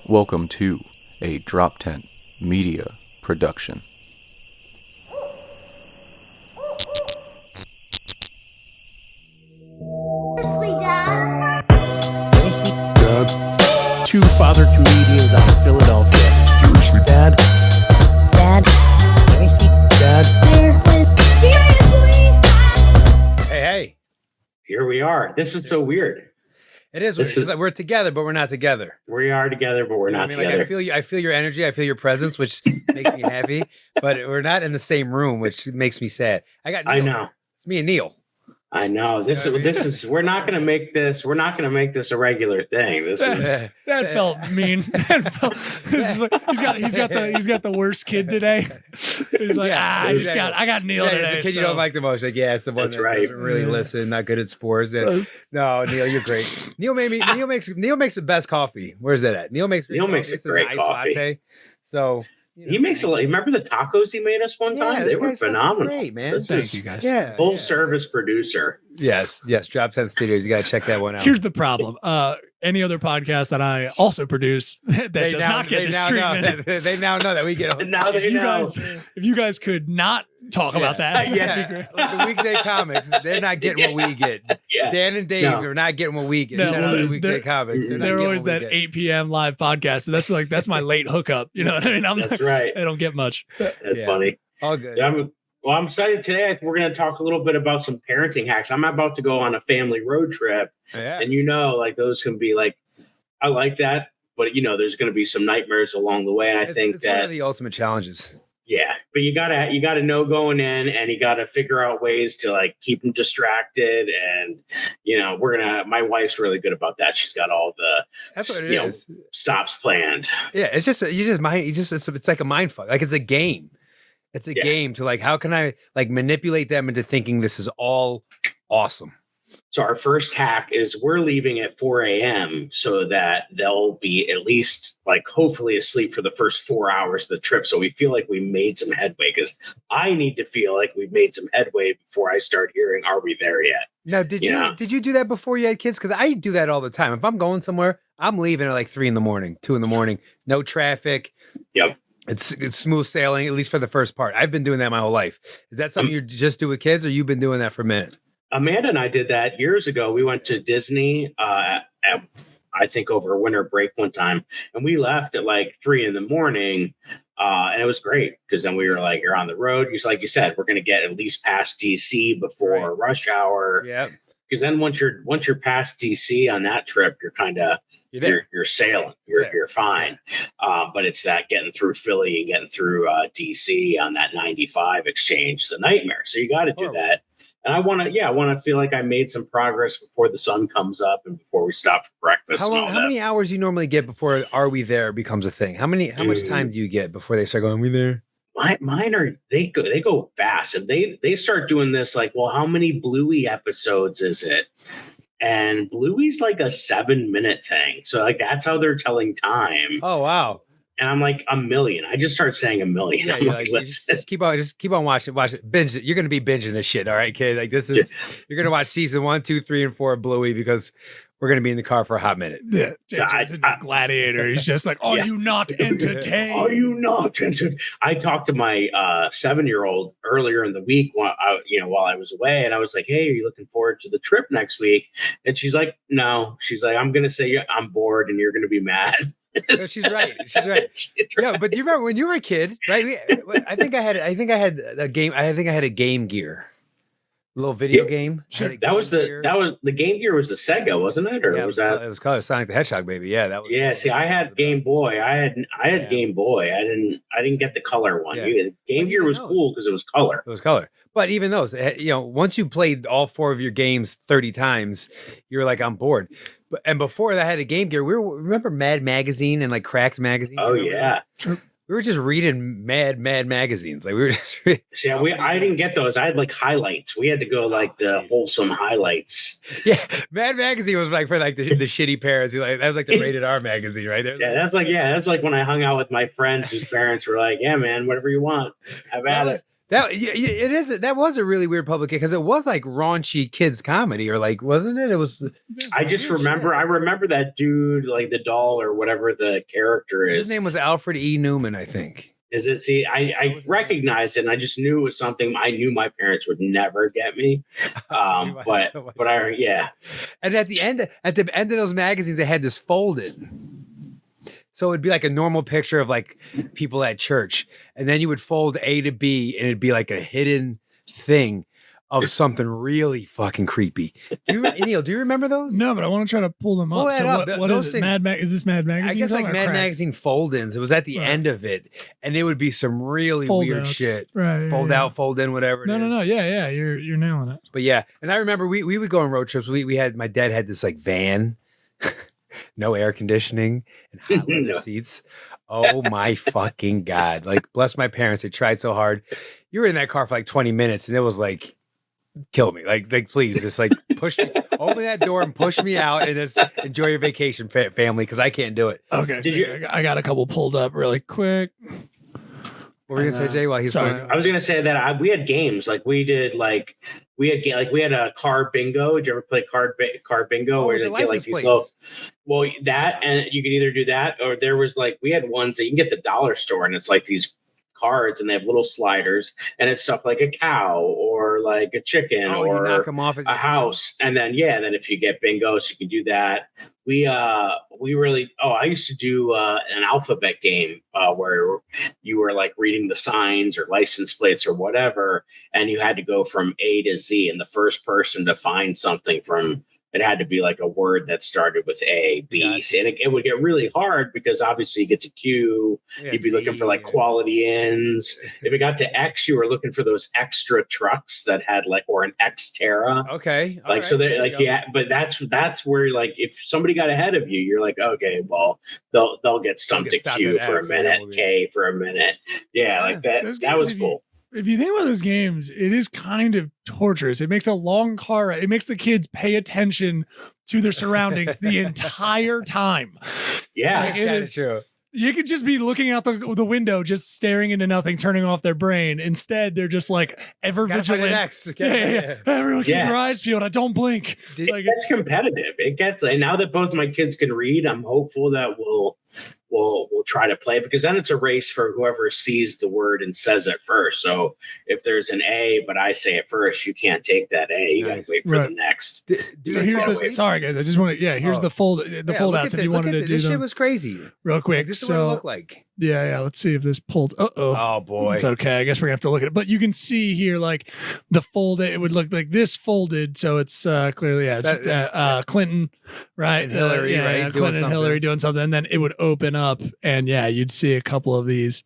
Welcome to a Drop Tent Media production. Seriously, Dad? Seriously, Dad? Two father comedians out of Philadelphia. Seriously, Dad? Dad? Seriously, Dad? Seriously? Seriously? Hey, Here we are. This is so weird. it is. This is- Like we're together, but we're not together. We are together, but we're You know not what I mean? together. Like I feel your energy. I feel your presence, which makes me happy. But we're not in the same room, which makes me sad. Neil. I know. It's me and Neil. I know. This You know what I mean? is. We're not going to make this. We're not going to make this a regular thing. This is. That felt mean. He's got the worst kid today. He's like, Yeah, I got Neil It's today. the kid you so- don't like the most. Like, yeah, it's the one That's that right. doesn't really Yeah. listen, not good at sports. And, no, Neil, you're great. Neil makes the best coffee. Where's that at? Neil makes a This is an great iced coffee. latte. So you know, He makes a lot. Remember the tacos he made us one time? They this were guy's fucking phenomenal. Great, man. This Thank is you guys. Yeah, full yeah. service producer. Yes. Drop 10 Studios. You got to check that one out. Here's the problem. Any other podcast that I also produce that does not get this treatment. They now know that we get And now they If you know. guys, if you guys could not talk about that, that'd be Yeah, great. like the weekday comics, they're not getting what we get. Yeah. Dan and Dave No. are not getting what we get. No, Shout out to they're- the weekday comics. They're, not They're getting always what we that get. 8 p.m. live podcast. So that's my late hookup. You know what I mean? That's right. I don't get much. That's Yeah. funny. All good. Yeah, I'm excited today. We're going to talk a little bit about some parenting hacks. I'm about to go on a family road trip. Yeah. And like those can be like, I like that, but there's going to be some nightmares along the way. And I think it's one that, of the ultimate challenges. yeah, but you gotta know going in, and you gotta figure out ways to like keep them distracted. And my wife's really good about that. She's got all the That's what it you know, is. stops planned. Yeah, it's just it's like a mind fuck. Like it's a game. It's a Yeah. game to like how can I like manipulate them into thinking this is all awesome. So our first hack is we're leaving at 4 a.m. so that they'll be at least like hopefully asleep for the first 4 hours of the trip. So we feel like we made some headway, because I need to feel like we've made some headway before I start hearing, are we there yet? Now, did Yeah. you do that before you had kids? Because I do that all the time. If I'm going somewhere, I'm leaving at like 3 a.m, 2 a.m, no traffic. Yep. It's smooth sailing, at least for the first part. I've been doing that my whole life. Is that something you just do with kids, or you've been doing that for a minute? Amanda and I did that years ago. We went to Disney, I think over a winter break one time, and we left at like 3 a.m. And it was great because then we were like, you're on the road. Just like you said, we're going to get at least past DC before rush hour. Yeah. Because then once you're past DC on that trip, you're kind of You're there. you're sailing. There. You're fine. But it's that getting through Philly and getting through DC on that 95 exchange is a nightmare. So you got to do Horrible. that. And I want to feel like I made some progress before the sun comes up and before we stop for breakfast. How and all how that. many hours do you normally get before "Are we there" becomes a thing? How much time do you get before they start going? We there? Mine are they go fast, and they start doing this like, well, how many Bluey episodes is it? And Bluey's like a 7-minute thing, so like that's how they're telling time. Oh wow! And I'm like, a million. I just start saying a million. Yeah, I'm you're like, like, listen. just keep on watching, binge it. You're gonna be binging this shit, all right, kid? Like this is you're gonna watch season 1, 2, 3, and 4 of Bluey because we're gonna be in the car for a hot minute. Yeah, Yeah, Jason's a gladiator. He's just like, are Yeah. you not entertained? Are you not? I talked to my 7-year-old earlier in the week while I was away, and I was like, "Hey, are you looking forward to the trip next week?" And she's like, "No." She's like, "I'm gonna say I'm bored, and you're gonna be mad." No, she's right. She's right. Yeah, but do you remember when you were a kid, right? I think I had a game. I think I had a Game Gear, a little video Yeah. game. I had a That was Game Gear. the Game Gear was the Sega, wasn't it? Or Yeah, was that? it was called Sonic the Hedgehog, baby. Yeah, that was. Yeah. See, I had Game Boy. I had Yeah. Game Boy. I didn't get the color one. Yeah. Game But Gear even was those- cool because it was color. It was color. But even those, once you played all 4 of your games 30 times, you were like, I'm bored. And before that, I had a Game Gear. Remember Mad Magazine and like Cracked Magazine? Oh You remember yeah. those? We were just reading Mad magazines. Like we were just reading. See, I didn't get those. I had like highlights. We had to go like the wholesome highlights. Yeah, Mad Magazine was like for like the shitty parents. That was like the rated R magazine, right? There. Yeah, that's like when I hung out with my friends whose parents were like, "Yeah, man, whatever you want, have at it." it is. That was a really weird publication because it was like raunchy kids comedy, or like, wasn't it? It was. I just remember. I remember that dude, like the doll or whatever the character is. His name was Alfred E. Newman, I think. Is it? See, I recognized it, and I just knew it was something I knew my parents would never get me. But yeah. And at the end of those magazines, they had this folded. So it'd be like a normal picture of like people at church, and then you would fold A to B, and it'd be like a hidden thing of something really fucking creepy. Neil, do you remember those? No, but I want to try to pull them up. Pull that So up. what is it? Is this Mad Magazine? I guess like Mad Magazine fold-ins. It was at the end of it, and it would be some really weird shit. Right. Fold out, fold in, whatever. No. Yeah. You're nailing it. But yeah, and I remember we would go on road trips. My dad had this like van, no air conditioning and hot leather seats. Oh my fucking God. Like, bless my parents. They tried so hard. You were in that car for like 20 minutes and it was like, kill me. Like please just like push me, open that door and push me out and just enjoy your vacation, family, because I can't do it. Okay. I got a couple pulled up really quick. What were you gonna say, Jay? While he's sorry. going? I was gonna say that we had games like we did we had a car bingo. Did you ever play car bingo where they get like these little? Well, that and you could either do that or there was like we had ones that you can get at the dollar store and it's like these cards and they have little sliders and it's stuff like a cow or like a chicken or you knock them off as a house. And then then if you get bingos, you can do that. I used to do an alphabet game where you were like reading the signs or license plates or whatever, and you had to go from A to Z, and the first person to find something from it had to be like a word that started with A, B, C. And it would get really hard because obviously you get to Q, you'd be looking for like quality ins. If it got to X, you were looking for those extra trucks that had like, or an Xterra. Okay. Like, so they're like, but that's where like, if somebody got ahead of you, you're like, okay, well, they'll get stumped at Q for a minute, K for a minute. Yeah, like that was cool. If you think about those games, it is kind of torturous. It makes a long car ride. It makes the kids pay attention to their surroundings the entire time. Yeah, like, it is true. You could just be looking out the window, just staring into nothing, turning off their brain. Instead, they're just like ever vigilant. Yeah. Everyone keep your eyes peeled. I don't blink. Like, it's competitive. It gets, and now that both my kids can read, I'm hopeful that we'll try to play, because then it's a race for whoever sees the word and says it first. So if there's an A, but I say it first, you can't take that A. You gotta wait for the next. So here's sorry guys, I just want to here's the fold outs if you wanted to do this them. Shit was crazy. Real quick. This is what it looked like. Yeah. Let's see if this pulled. Oh boy. It's okay. I guess we're gonna have to look at it. But you can see here, like the fold, it would look like this folded. So it's clearly Clinton, right? And Hillary, right? Clinton and Hillary doing something, and then it would open up, and you'd see a couple of these.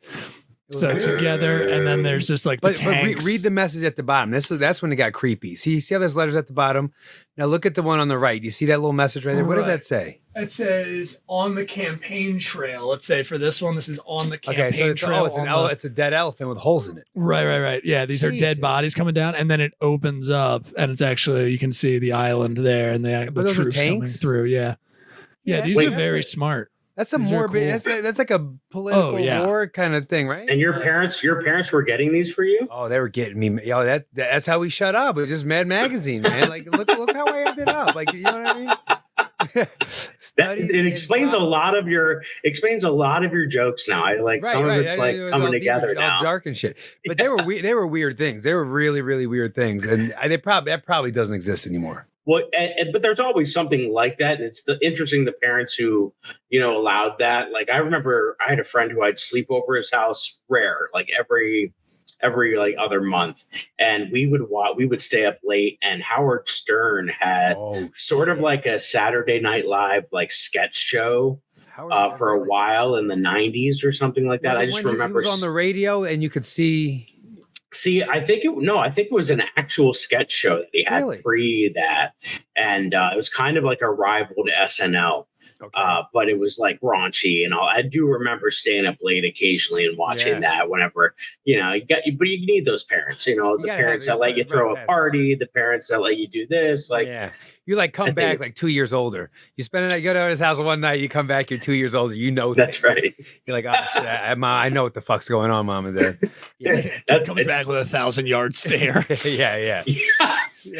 So together, and then there's just like the tanks. But read the message at the bottom. That's when it got creepy. See how there's letters at the bottom? Now look at the one on the right. You see that little message right there? What does that say? It says on the campaign trail. Let's say for this one, this is on the campaign trail. It's a dead elephant with holes in it. Right. Yeah, these are dead bodies coming down, and then it opens up, and it's actually, you can see the island there, and the troops coming through. Yeah, these are very smart. That's a morbid. Cool. That's like a political war kind of thing, right? And your parents were getting these for you? Oh, they were getting me. Yo, that's how we shut up. It was just Mad Magazine, man. Like, look how I ended up. Like, you know what I mean? It explains a lot of your jokes now. I like some of it's like coming together now. All dark and shit. But they were weird things. They were really, really weird things, and that probably doesn't exist anymore. Well, but there's always something like that. And it's interesting, the parents who, allowed that. Like, I remember I had a friend who I'd sleep over his house like every like other month. And we would stay up late, and Howard Stern had sort of like a Saturday Night Live, like sketch show for a while in the 90s or something like that. I just remember he was on the radio and you could see. I think it was an actual sketch show that he had pre that, and it was kind of like a rival to SNL. Okay. But it was like raunchy and all. I do remember staying up late occasionally and watching that whenever, you know, but you need those parents, you know, the parents that let you throw a party, the parents that let you do this. Like, you like come back like 2 years older. You spend you go to his house one night, you come back, you're 2 years older. You know that's right. You're like, oh shit, I know what the fuck's going on, mom and dad. That comes back with 1,000-yard stare. yeah.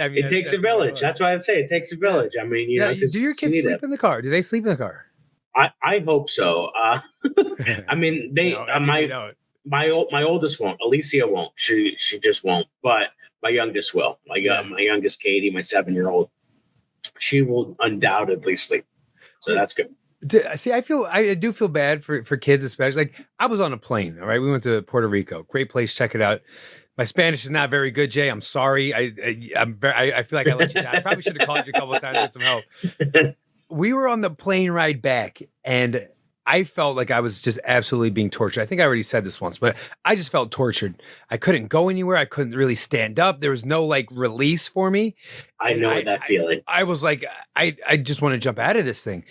I mean, it takes a village. That's why I'd say it takes a village. I mean, you know, do your kids sleep in the car? Do they sleep in the car? I hope so. I mean, my oldest won't. Alicia won't. She just won't. But my youngest will. My youngest Katie, my 7-year-old, she will undoubtedly sleep. So that's good. See, I do feel bad for kids, especially. Like, I was on a plane. All right, we went to Puerto Rico. Great place. Check it out. My Spanish is not very good, Jay. I'm sorry. I feel like I let you down. I probably should have called you a couple of times to get some help. We were on the plane ride back, and I felt like I was just absolutely being tortured. I think I already said this once, but I just felt tortured. I couldn't go anywhere. I couldn't really stand up. There was no like release for me. I know that feeling. I was like, I just want to jump out of this thing.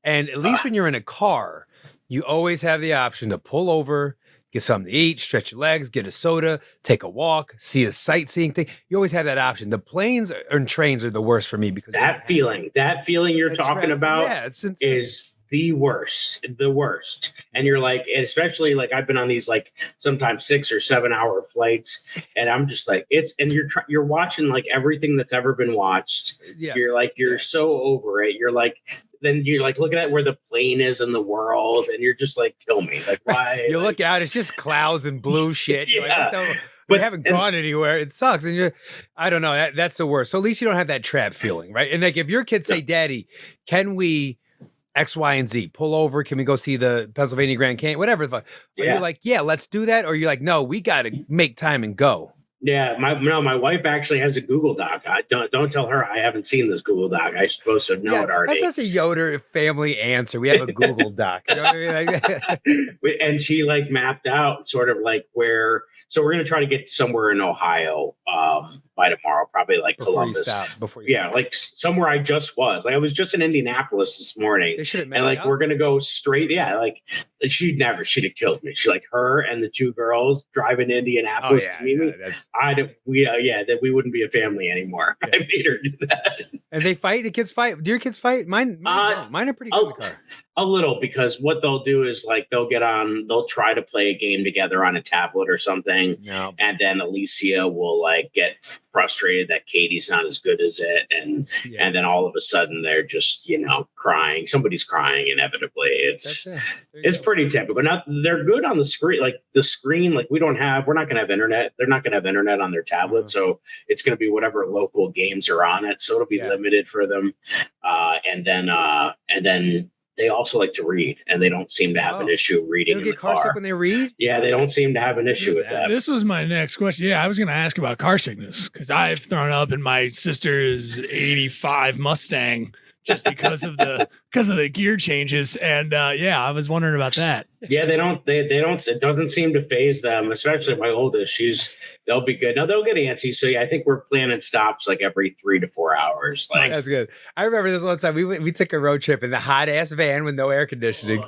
And at least when you're in a car, you always have the option to pull over, get something to eat, stretch your legs, get a soda, take a walk, see a sightseeing thing. You always have that option. The planes and trains are the worst for me because that feeling you're talking about is the worst. And you're like, and especially like I've been on these like sometimes 6 or 7 hour flights, and I'm just like you're watching like everything that's ever been watched. Yeah. You're like so over it. You're like. Then you're like looking at where the plane is in the world, and you're just like, kill me. Like, why? You look out, it's just clouds and blue shit. We haven't gone anywhere. It sucks. And I don't know. That's the worst. So at least you don't have that trap feeling, right? And like if your kids say, Daddy, can we X, Y, and Z pull over? Can we go see the Pennsylvania Grand Canyon? Whatever. You're like, yeah, let's do that. Or you're like, no, we got to make time and go. Yeah, my wife actually has a Google Doc. Don't tell her I haven't seen this Google Doc. I'm supposed to know it already. That's such a Yoder family answer. We have a Google Doc. You know what I mean? And she like mapped out sort of like where. So we're gonna try to get somewhere in Ohio by tomorrow, probably like Columbus. Like somewhere I just was. Like I was just in Indianapolis this morning. They should have met and like we're gonna go straight. Yeah, like she'd have killed me. She like her and the 2 girls driving to Indianapolis to meet me. That we wouldn't be a family anymore. Yeah. I made her do that. And they fight. The kids fight. Do your kids fight? Mine are pretty good in the car. A little, because what they'll do is like they'll try to play a game together on a tablet or something, and then Alicia will like get frustrated that Katie's not as good as it, and then all of a sudden they're just crying. Somebody's crying inevitably. It's pretty typical. Now they're good on the screen, like we're not gonna have internet. They're not gonna have internet on their tablet, so it's gonna be whatever local games are on it. So it'll be limited for them, and then. They also like to read, and they don't seem to have an issue reading in the car. Car sick when they read? Yeah, they don't seem to have an issue with that. This was my next question. Yeah, I was going to ask about car sickness because I've thrown up in my sister's '85 Mustang just because of the gear changes, and I was wondering about that. Yeah, they don't. It doesn't seem to phase them, especially my oldest. They'll be good. Now they'll get antsy. So yeah, I think we're planning stops like every 3 to 4 hours. Like that's good. I remember this one time we took a road trip in the hot ass van with no air conditioning.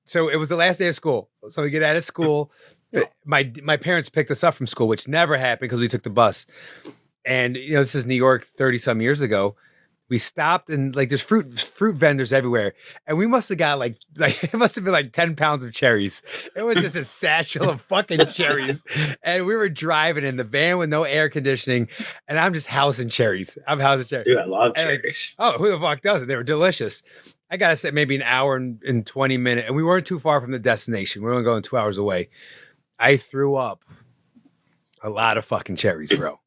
So it was the last day of school. So we get out of school. My parents picked us up from school, which never happened because we took the bus. And this is New York 30 some years ago. We stopped and like there's fruit vendors everywhere. And we must have got like it must have been like 10 pounds of cherries. It was just a satchel of fucking cherries. And we were driving in the van with no air conditioning. And I'm just housing cherries. Dude, I love cherries. Who the fuck doesn't? They were delicious. I got to say maybe an hour and 20 minutes. And we weren't too far from the destination. We were only going 2 hours away. I threw up a lot of fucking cherries, bro.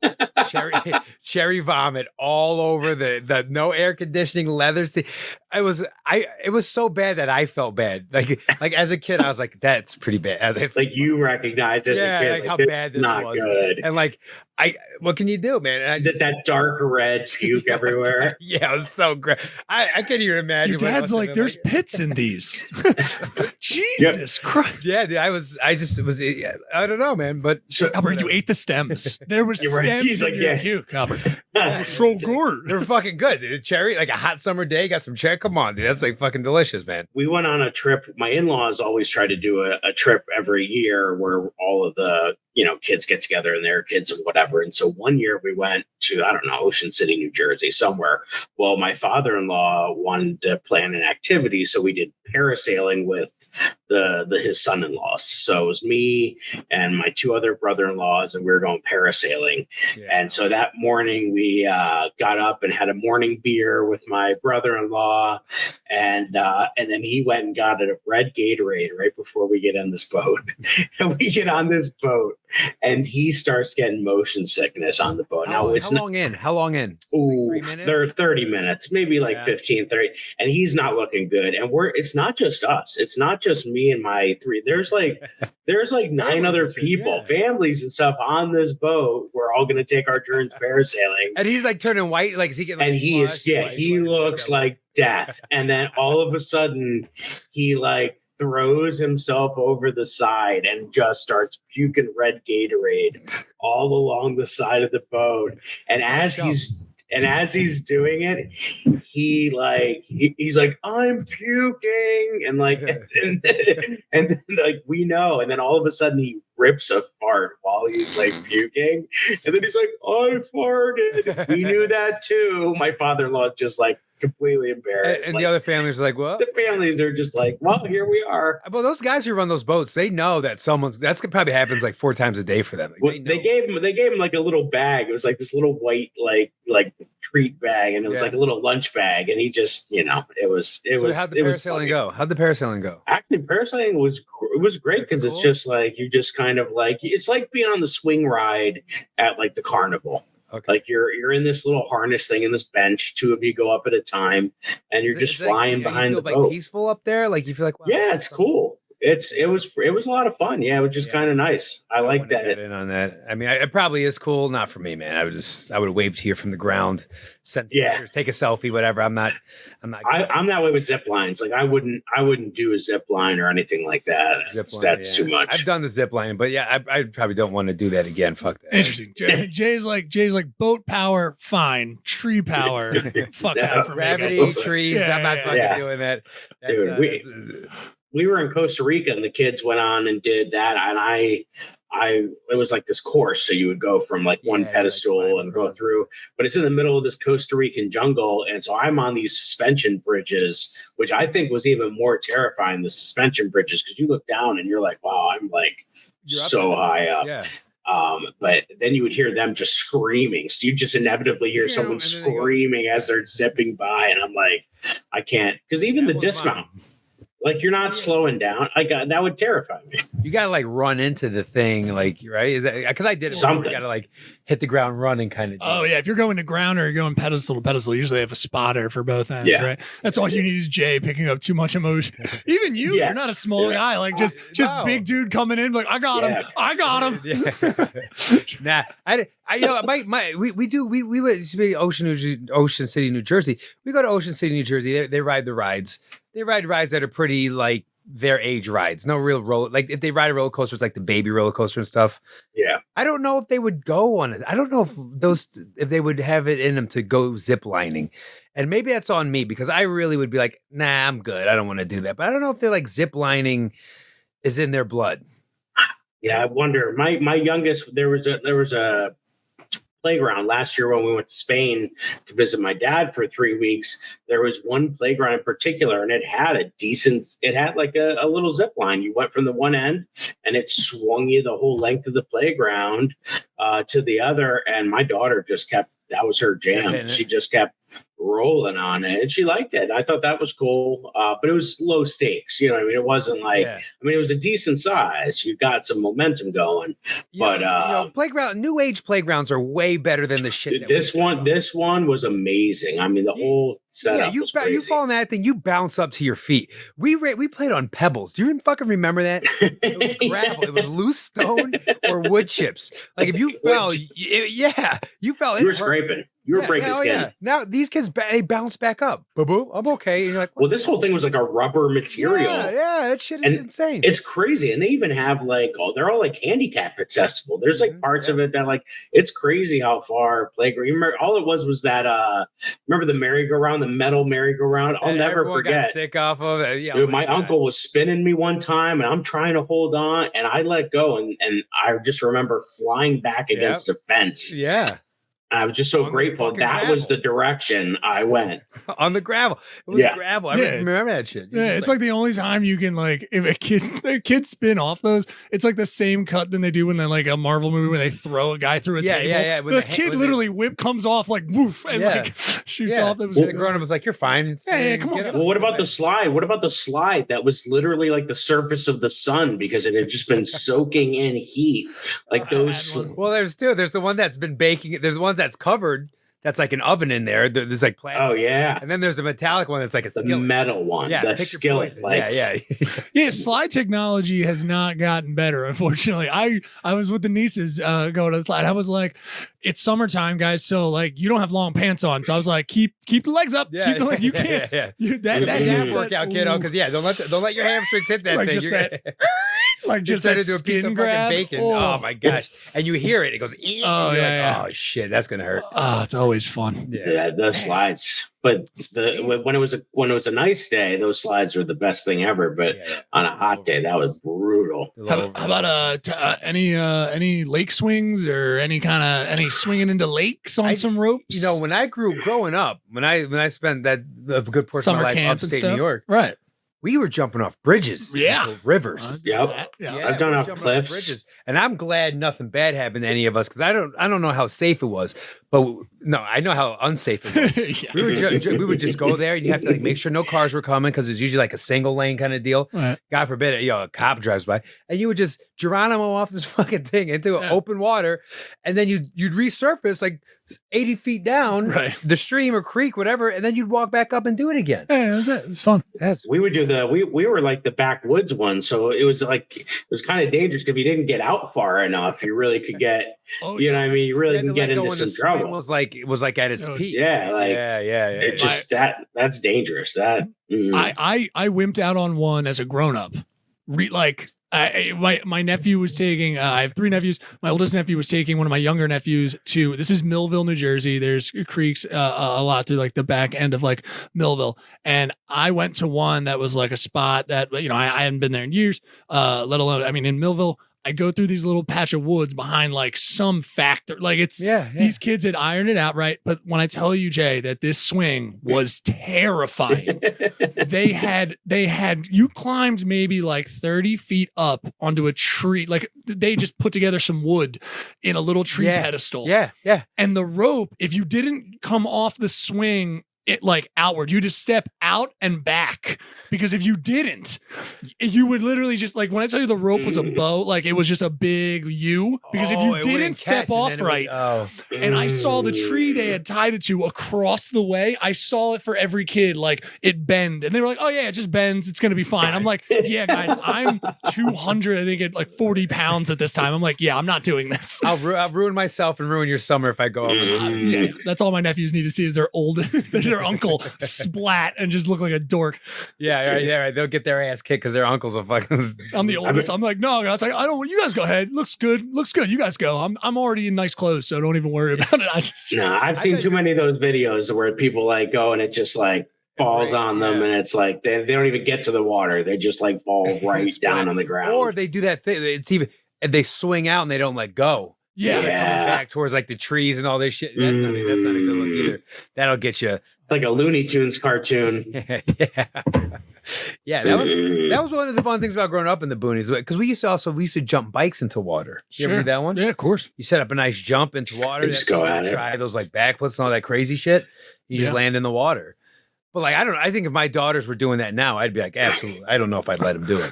cherry vomit all over the no air conditioning leather seat. It was so bad that I felt bad. Like as a kid, I was like, that's pretty bad. You recognized it as a kid. Like how bad this was. Good. And like what can you do, man? And I Just that dark red puke everywhere. Yeah, it was so great. I can't even imagine. Your what it dad's must have like, been there's pits in these. Jesus Christ. Yeah, dude, I don't know, man. But So, Albert, you ate the stems. There was You're right. stems He's in like, your yeah. puke, Albert. Yeah, So good. they're fucking good, dude. Cherry, like a hot summer day, got some cherry. Come on, dude. That's like fucking delicious, man. we went on a trip. My in-laws always try to do a trip every year where all of the kids get together and their kids and whatever. And so one year we went to, I don't know, Ocean City, New Jersey, somewhere. Well, my father-in-law wanted to plan an activity, so we did parasailing with his son-in-laws. So it was me and my two other brother-in-laws, and we were going parasailing. Yeah. And so that morning we got up and had a morning beer with my brother-in-law, and then he went and got a red Gatorade right before we get on this boat. And we get on this boat, and he starts getting motion sickness on the boat. How long in? Ooh, Like 3 minutes? they're 30 minutes, maybe like Yeah. 15, 30. And he's not looking good. And it's not just us. It's not just me and my three. There's like 9 Families other and shit, people, yeah. families and stuff on this boat. We're all going to take our turns parasailing. And he's like turning white, like is he getting? Like, And he is, flushed? yeah, Like, he what- looks like death. And then all of a sudden, he like throws himself over the side and just starts puking red Gatorade all along the side of the boat. And as he's doing it, he's like, I'm puking, and like, and then like we know, and then all of a sudden he rips a fart while he's like puking, and then he's like, I farted. We knew that too. My father-in-law is just like completely embarrassed. And Like, the other families are like, what? the families are just like, well, here we are. Well, those guys who run those boats, they know that that's probably happens like 4 times a day for them. Like, Well, know. they gave him like a little bag. It was like this little white like treat bag, and it was Yeah. like a little lunch bag. And he just it was So how'd the parasailing funny. go? How'd the parasailing go? Actually, parasailing was great because it's Cool. just like you just kind of like it's like being on the swing ride at like the carnival. Okay. Like you're in this little harness thing in this bench. 2 of you go up at a time, and you're just It's like, flying you behind the feel boat. like peaceful up there. Like you feel like, wow, Yeah, it's cool. It was a lot of fun. Yeah, it was just Yeah. kind of nice. I like wanna get that. in on that. I mean, it probably is cool. Not for me, man. I would wave to you from the ground, send Yeah. pictures, take a selfie, whatever. I'm not. I'm that way with zip lines. Like I wouldn't do a zip line or anything like that. Zip line, That's yeah. too much. I've done the zip line, but yeah, I probably don't want to do that again. Fuck that. Interesting. Jay's like boat power, fine. Tree power, fuck that for me. I guess. Gravity, trees. Yeah, I'm not yeah, fucking yeah. doing that. That's, Dude, we were in Costa Rica and the kids went on and did that, and it was like this course, so you would go from like one Yeah, like pedestal climb and go around. through, but it's in the middle of this Costa Rican jungle, and so I'm on these suspension bridges, which I think was even more terrifying, the suspension bridges, because you look down and you're like, wow, I'm like You're up so there. high up. Yeah. But then you would hear them just screaming. So you just inevitably hear Yeah, someone and then they go- screaming as they're zipping by, and I'm like, I can't, because even the That was mine. dismount, like you're not slowing down. That would terrify me. You gotta like run into the thing, like right? Is that because I did it? Something. You gotta like hit the ground running, kind of. Oh yeah, if you're going to ground or you're going pedestal to pedestal, usually they have a spotter for both ends, Yeah. right? That's all you need is Jay picking up too much emotion. Even you, Yeah. you're not a small Yeah. guy, like just No. big dude coming in, like I got him, Yeah. I got him. Yeah. Nah, we went to Ocean City, New Jersey. We go to Ocean City, New Jersey. They ride the rides. They ride rides that are pretty like their age rides. No real roller. Like if they ride a roller coaster, it's like the baby roller coaster and stuff. Yeah. I don't know if they would go on it. I don't know if they would have it in them to go zip lining. And maybe that's on me because I really would be like, nah, I'm good. I don't want to do that. But I don't know if they're like zip lining is in their blood. Yeah, I wonder. My youngest, there was a playground last year when we went to Spain to visit my dad for 3 weeks. There was one playground in particular, and it had like a little zip line. You went from the one end, and it swung you the whole length of the playground to the other. And my daughter just kept. That was her Kept hitting jam. it. She just kept rolling on it, and she liked it. I thought that was cool, but it was low stakes. You know what I mean? It wasn't like, Yeah. I mean, it was a decent size. You got some momentum going, but playground, new age playgrounds are way better than the shit. this one was amazing. I mean, the whole setup. you was crazy. you fall on that thing, you bounce up to your feet. We played on pebbles. Do you even fucking remember that? It was gravel. It was loose stone or wood chips. Like if you fell, you fell. You were scraping. You were breaking skin. Yeah. Now these kids they bounce back up. Boo-boo, I'm okay. And you're like, well, this whole thing was like a rubber material. Yeah, that shit is insane. It's crazy. And they even have like, they're all like handicap accessible. There's like parts of it that like, it's crazy how far playground. Remember, all it was that, remember the merry-go-round, the metal merry-go-round? I'll never forget. Got sick off of it. Yeah, dude, my uncle was spinning me one time and I'm trying to hold on and I let go. And I just remember flying back against a fence. Yeah. I was just so grateful that was the direction I went. On the gravel. It was gravel. I remember that shit. It's like the only time you can like, if a kid spin off those, it's like the same cut than they do when they're like a Marvel movie where they throw a guy through a table. Yeah. The kid literally whip comes off like woof and like shoots off. That was the grown up was like, "You're fine." Come on. Well, what about the slide? What about the slide that was literally like the surface of the sun because it had just been soaking in heat? Like those. Well, there's two. There's the one that's been baking. There's the one that's covered. That's like an oven in there. There's like plastic. Oh yeah. And then there's the metallic one that's like a skillet. The metal one. Yeah, the skillet. Like, yeah. Slide technology has not gotten better, unfortunately. I was with the nieces going to the slide. I was like, it's summertime, guys, so like you don't have long pants on. So I was like, keep the legs up. Yeah, keep the legs. You can't. That half workout, kiddo. Because don't let your hamstrings hit that like thing. Just that, like just that that into a piece of grab. fucking bacon. Oh my gosh! And you hear it. It goes. Oh shit, that's gonna hurt. Oh, it's always fun. Yeah, the slides. But when it was a nice day, those slides were the best thing ever. But on a hot day, that was brutal. How about any lake swings or any swinging into lakes on some ropes? You know, when I growing up, when I spent a good portion Summer of my life camp and upstate stuff? New York, Right. we were jumping off bridges, into rivers. Yep. I've done off cliffs, bridges, and I'm glad nothing bad happened to any of us because I don't know how safe it was, but no, I know how unsafe it was. We would just go there, and you have to like make sure no cars were coming because it's usually like a single lane kind of deal. Right. God forbid, a cop drives by, and you would just Geronimo off this fucking thing into open water, and then you'd resurface like 80 feet down the stream or creek, whatever, and then you'd walk back up and do it again. Yeah, that was it. It was fun. We would do we were like the backwoods one, so it was kind of dangerous because if you didn't get out far enough, you really could get you know what I mean, you really can get into some trouble. It was like at its peak. Yeah, like It just that's dangerous. That I wimped out on one as a grown up. My nephew was taking. I have 3 nephews. My oldest nephew was taking one of my younger nephews to. This is Millville, New Jersey. There's creeks a lot through like the back end of like Millville, and I went to one that was like a spot that I hadn't been there in years. Let alone in Millville. I go through these little patch of woods behind like some factory. Like it's these kids had ironed it out right. But when I tell you, Jay, that this swing was terrifying, they had you climbed maybe like 30 feet up onto a tree. Like they just put together some wood in a little tree pedestal. Yeah. And the rope, if you didn't come off the swing it like outward, you just step out and back, because if you didn't, you would literally just like, when I tell you the rope was a bow, like it was just a big U, because if you didn't step off right, and I saw the tree they had tied it to across the way, I saw it for every kid, like it bend, and they were like, oh yeah, it just bends, it's gonna be fine. I'm like, yeah guys, I'm 200 I think at like 40 pounds at this time. I'm like, yeah, I'm not doing this. I'll ruin myself and ruin your summer if I go over this. Yeah, that's all my nephews need to see is their old their uncle splat and just look like a dork. Yeah, right. They'll get their ass kicked because their uncle's a fucking. I'm the oldest. I'm like, no, guys. I don't. You guys go ahead. Looks good. You guys go. I'm already in nice clothes, so don't even worry about it. I've seen too many of those videos where people like go and it just like falls on them, and it's like they don't even get to the water. They just like fall right down on the ground. Or they do that thing. It's even they swing out and they don't let go. Yeah. Coming back towards like the trees and all this shit. That's not a good look either. That'll get you like a Looney Tunes cartoon. Yeah. Yeah, that was one of the fun things about growing up in the boonies because we used to jump bikes into water. You ever do that one? Yeah, of course. You set up a nice jump into water. Just go at it. Try those like backflips and all that crazy shit. You just land in the water. But like I think if my daughters were doing that now, I'd be like, absolutely. I don't know if I'd let them do it.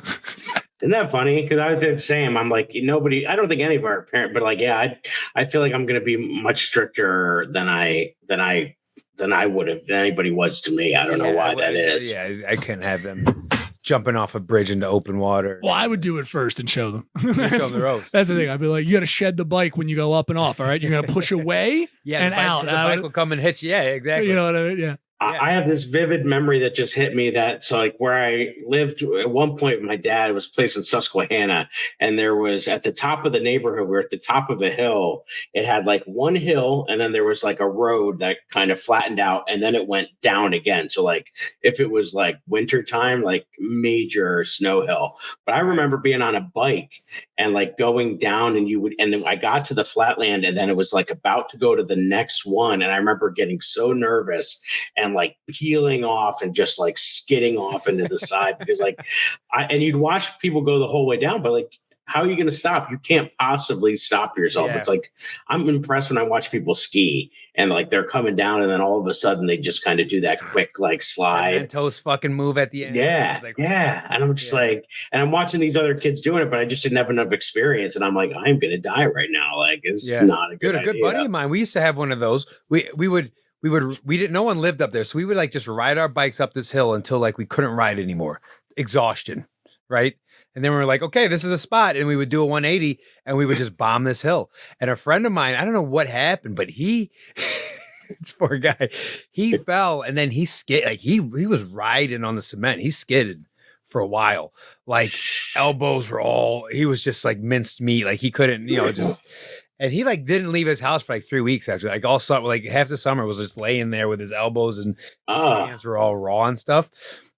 Isn't that funny? Because I did the same. I'm like, nobody. I don't think any of our parents, but like, yeah, I feel like I'm going to be much stricter than I would have than anybody was to me. I don't know why that is. Yeah, I couldn't have them jumping off a bridge into open water. Well, I would do it first and show them. Show them the ropes. That's the thing. I'd be like, you got to shed the bike when you go up and off. All right, you're gonna push away and out. The bike will come and hit you. Yeah, exactly. You know what I mean? Yeah. I have this vivid memory that just hit me that so like where I lived at one point with my dad was a place in Susquehanna, and there was at the top of the neighborhood, we were at the top of a hill. It had like one hill and then there was like a road that kind of flattened out and then it went down again. So like if it was like wintertime, like major snow hill. But I remember being on a bike and like going down and then I got to the flatland and then it was like about to go to the next one. And I remember getting so nervous and like peeling off and just like skidding off into the side because like and you'd watch people go the whole way down, but like how are you going to stop? You can't possibly stop yourself. Yeah. It's like I'm impressed when I watch people ski and like they're coming down and then all of a sudden they just kind of do that quick like slide and toes fucking move at the end. Yeah, like, yeah. And I'm just like, and I'm watching these other kids doing it, but I just didn't have enough experience. And I'm like, I'm going to die right now. Like it's not a good idea. A good buddy of mine. We used to have one of those. No one lived up there. So we would like just ride our bikes up this hill until like we couldn't ride anymore. Exhaustion. Right. And then we were like, okay, this is a spot. And we would do a 180 and we would just bomb this hill. And a friend of mine, I don't know what happened, but he, poor guy, he fell and then he skid. Like he was riding on the cement. He skidded for a while. Like elbows were he was just like minced meat. Like he couldn't, and he like didn't leave his house for like 3 weeks actually. Like all summer, like half the summer was just laying there with his elbows and his hands were all raw and stuff.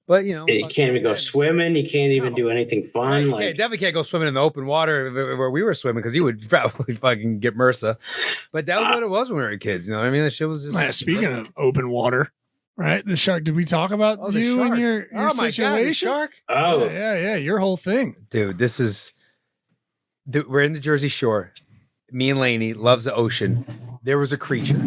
But you can't even go swimming. You can't even do anything fun. Right. Definitely can't go swimming in the open water where we were swimming because you would probably fucking get MRSA. But that was what it was when we were kids. You know what I mean? That shit was just. Speaking of open water, right? The shark. Did we talk about you and your situation? God, the shark. Oh yeah. Your whole thing, dude. This is. We're in the Jersey Shore. Me and Lainey loves the ocean. There was a creature.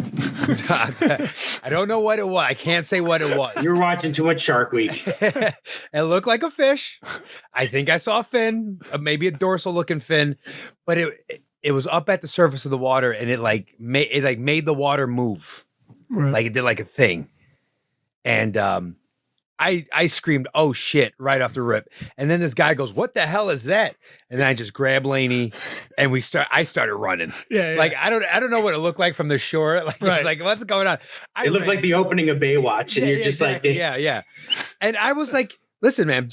I don't know what it was. I can't say what it was. You're watching too much Shark Week. It looked like a fish. I think I saw a fin, maybe a dorsal looking fin, but it was up at the surface of the water and it made the water move. Right. Like it did like a thing. And I screamed, "Oh shit!" right off the rip, and then this guy goes, "What the hell is that?" And then I just grabbed Lainey, and I started running. Yeah. Like I don't know what it looked like from the shore. Like, right. Like what's going on? It looked like the opening of Baywatch, and you're just exactly. like, yeah. And I was like, "Listen, man."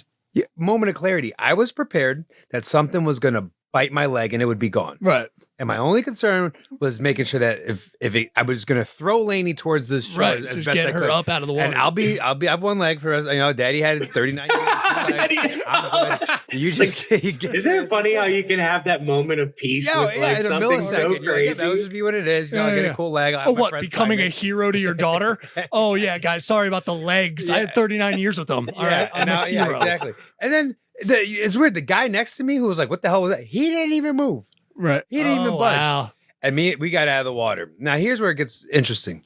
Moment of clarity. I was prepared that something was gonna bite my leg and it would be gone. Right. And my only concern was making sure that I was going to throw Lainey towards this shore right, as just best get I her could. Up out of the water. And I have one leg for us. Daddy had 39 years. You just isn't it funny how you can have that moment of peace with like something so crazy? Like, that would just be what it is. I get a cool leg. Becoming a hero to your daughter? Oh yeah, guys. Sorry about the legs. I had 39 years with them. All right, I'm a hero. Yeah, exactly. And then it's weird. The guy next to me who was like, "What the hell was that?" He didn't even move. Right. He didn't even budge. Wow. And we got out of the water. Now, here's where it gets interesting.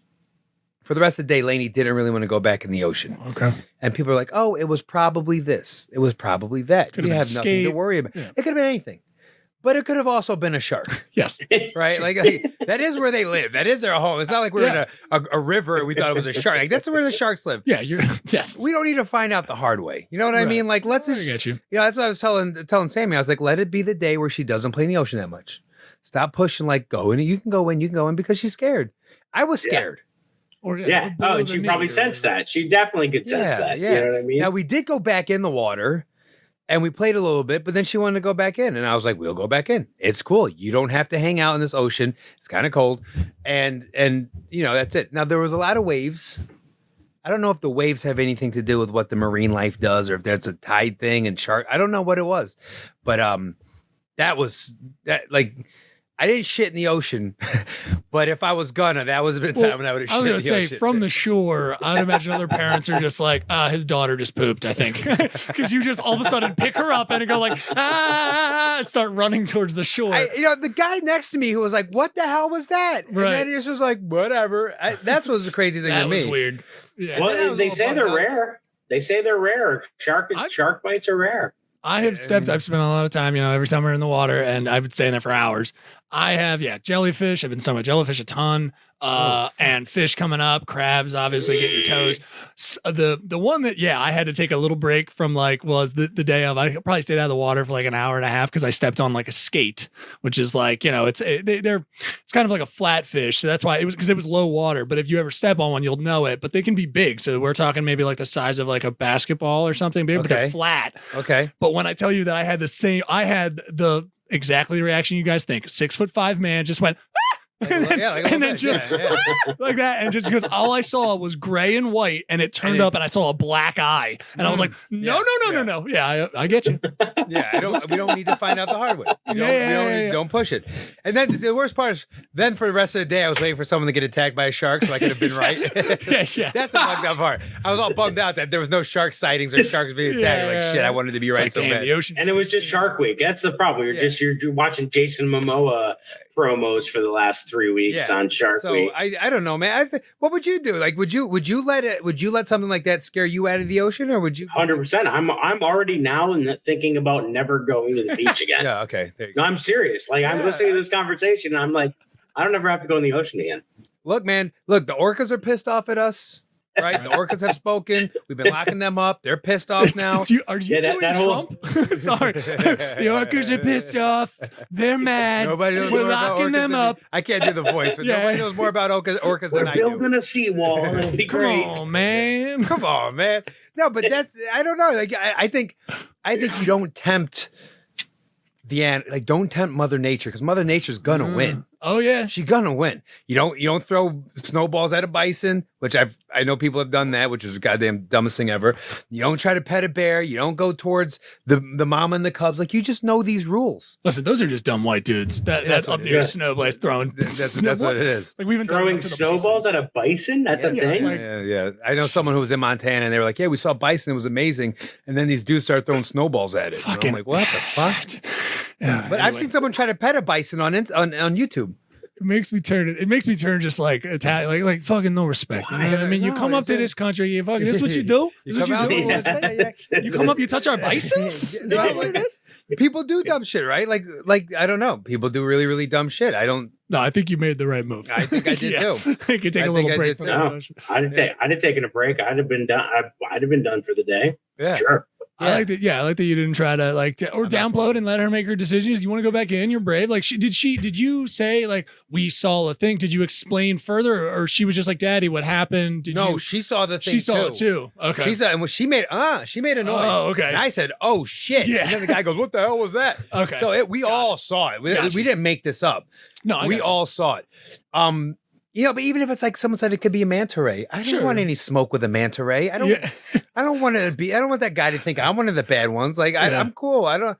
For the rest of the day, Lainey didn't really want to go back in the ocean. Okay. And people are like, "Oh, it was probably this. It was probably that. You have nothing to worry about." Yeah. It could have been anything. But it could have also been a shark. Yes. Right? Like that is where they live. That is their home. It's not like we're in a river and we thought it was a shark. Like that's where the sharks live. Yeah, yes. We don't need to find out the hard way. You know what I mean? Like let's just get you. Yeah, that's what I was telling Sammy. I was like, let it be the day where she doesn't play in the ocean that much. Stop pushing like go in. You can go in because she's scared. I was scared. Or, Oh, and she probably sensed that. She definitely could sense that. Yeah. You know what I mean? Now we did go back in the water. And we played a little bit, but then she wanted to go back in. And I was like, we'll go back in. It's cool. You don't have to hang out in this ocean. It's kind of cold. And that's it. Now, there was a lot of waves. I don't know if the waves have anything to do with what the marine life does or if that's a tide thing and shark. I don't know what it was. But that was that. Like, I didn't shit in the ocean, but if I was gonna, that was a bit of time when I would have I shit was in gonna the say ocean. from the shore, I'd imagine other parents are just like, his daughter just pooped, I think. Because you just all of a sudden pick her up and go like, and start running towards the shore. The guy next to me who was like, "What the hell was that?" And Right. then he just was like, "Whatever." That's what was the crazy thing that to was me. weird. Yeah. then I Well, was they all say bummed they're out. rare. They say they're rare. Shark bites are rare. I've spent a lot of time, every summer in the water, and I've been staying there for hours. I have, jellyfish. I've been stung by jellyfish a ton. And fish coming up, crabs, obviously getting your toes. The one that, I had to take a little break from was the day of. I probably stayed out of the water for like an hour and a half because I stepped on like a skate, which is like, it's kind of like a flat fish. So that's why because it was low water. But if you ever step on one, you'll know it. But they can be big. So we're talking maybe like the size of like a basketball or something big, but they're Okay. flat. Okay. But when I tell you that I had the exactly the reaction you guys think, 6'5" man just went, and then, like that, and just because all I saw was gray and white, and it turned up, and I saw a black eye, and I was like, no. Yeah, I get you. We don't need to find out the hard way. Don't push it. And then the worst part is, then for the rest of the day, I was waiting for someone to get attacked by a shark so I could have been right. Yeah. That's the fucked up part. I was all bummed out that there was no shark sightings or sharks being attacked. Like, shit, I wanted to be right It's so like, damn, bad. the ocean. And it was just Shark Week. That's the problem. You're watching Jason Momoa promos for the last 3 weeks on Shark Week. I don't know, man. What would you do? Like, would you let something like that scare you out of the ocean, or would you? 100%. I'm already now thinking about never going to the beach again. Yeah. Okay. There you No, go. I'm serious. Like I'm listening to this conversation, and I'm like, I don't ever have to go in the ocean again. Look, man. Look, the orcas are pissed off at us. Right? The orcas have spoken. We've been locking them up. They're pissed off now. Are you doing that whole- Trump? Sorry. The orcas are pissed off. They're mad. Nobody knows We're more about locking orcas them than up. me. I can't do the voice, but Yeah. nobody knows more about orcas than We're I do. building a seawall. It'll be Come great. on, man. Come on, man. No, but I don't know. Like I think you don't tempt don't tempt Mother Nature, because Mother Nature's gonna win. Oh yeah. She's gonna win. You don't throw snowballs at a bison, which I know people have done that, which is the goddamn dumbest thing ever. You don't try to pet a bear. You don't go towards the mama and the cubs. Like, you just know these rules. Listen, those are just dumb white dudes. That's what up it near is. snowblast throwing. That's what it is. Like we've been Throwing snowballs at a bison? That's a thing? like- Yeah. I know someone who was in Montana, and they were like, "Yeah, we saw bison. It was amazing." And then these dudes started throwing snowballs at it. And Fucking I'm like, what the fuck? Yeah, But I've anyway. seen someone try to pet a bison on YouTube. It makes me turn just like Italian, like fucking no respect. You know what I mean? You No, come up it's to a- this country, you fucking this is what you do? This is what come you do? out- Yeah. You come up, you touch our bisons? Is that what it is? People do dumb shit, right? Like I don't know. People do really, really dumb shit. I don't. No, I think you made the right move. I think I did too. I could take I a think little I break did from too. that. No, I'd have taken a break. I'd have been done. I'd have been done for the day. Yeah. Sure. I like that. Yeah, I like that you didn't try to or download and let her make her decisions. You want to go back in? You're brave. Like, did you say like we saw a thing? Did you explain further, or she was just like, "Daddy, what happened?" She saw the thing. She saw it too. Okay. She saw, and when she made a noise. Oh, okay. And I said, "Oh shit!" Yeah. And then the guy goes, "What the hell was that?" Okay. So we all saw it. We Gotcha. didn't make this up. No, I We got you. all saw it. But even if it's like someone said it could be a manta ray, I don't Sure. want any smoke with a manta ray. I don't. Yeah. I don't want that guy to think I'm one of the bad ones. Like Yeah. I'm cool. I don't.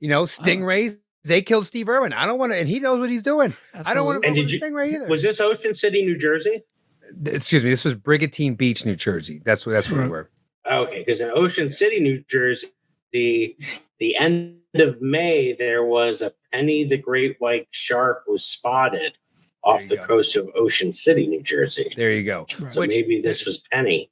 Stingrays. They killed Steve Irwin. I don't want to, and he knows what he's doing. I don't want to And go did with a you- stingray either. Was this Ocean City, New Jersey? Excuse me. This was Brigantine Beach, New Jersey. That's where we were. Okay, because in Ocean City, New Jersey, the end of May, there was a Penny the Great White Shark was spotted off you the go. coast of Ocean City, New Jersey. There you go. So maybe this was Penny.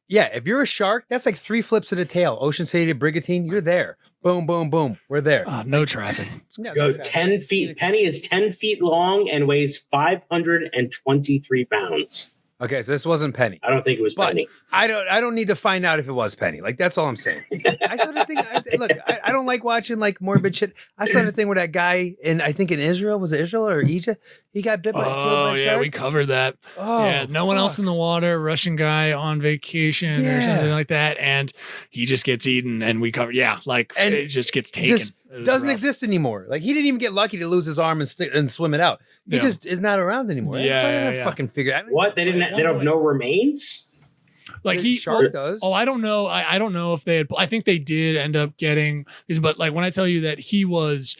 Yeah, if you're a shark, that's like 3 flips of the tail. Ocean City to Brigantine, you're there. Boom, boom, boom. We're there. No traffic. No, Go no, 10 feet. Penny is 10 feet long and weighs 523 pounds. Okay, so this wasn't Penny. I don't think it was But Penny. I don't need to find out if it was Penny. Like, that's all I'm saying. I saw the thing. Look, I don't like watching like morbid shit. I saw the thing where that guy I think in Israel, was it Israel or Egypt? He got bit by killed Oh by a yeah, shark. we covered that. Oh, Yeah, no one else fuck. in the water. Russian guy on vacation or Yeah. something like that, and he just gets eaten. And we covered. Yeah, like And it just gets taken. Just It was doesn't rough. exist anymore. Like, he didn't even get lucky to lose his arm and swim it out. He Yeah. just is not around anymore. Yeah. Fucking figure. What? They have no remains? Like he shark does. Oh, I don't know. I don't know if they had. I think they did end up getting. But like when I tell you that he was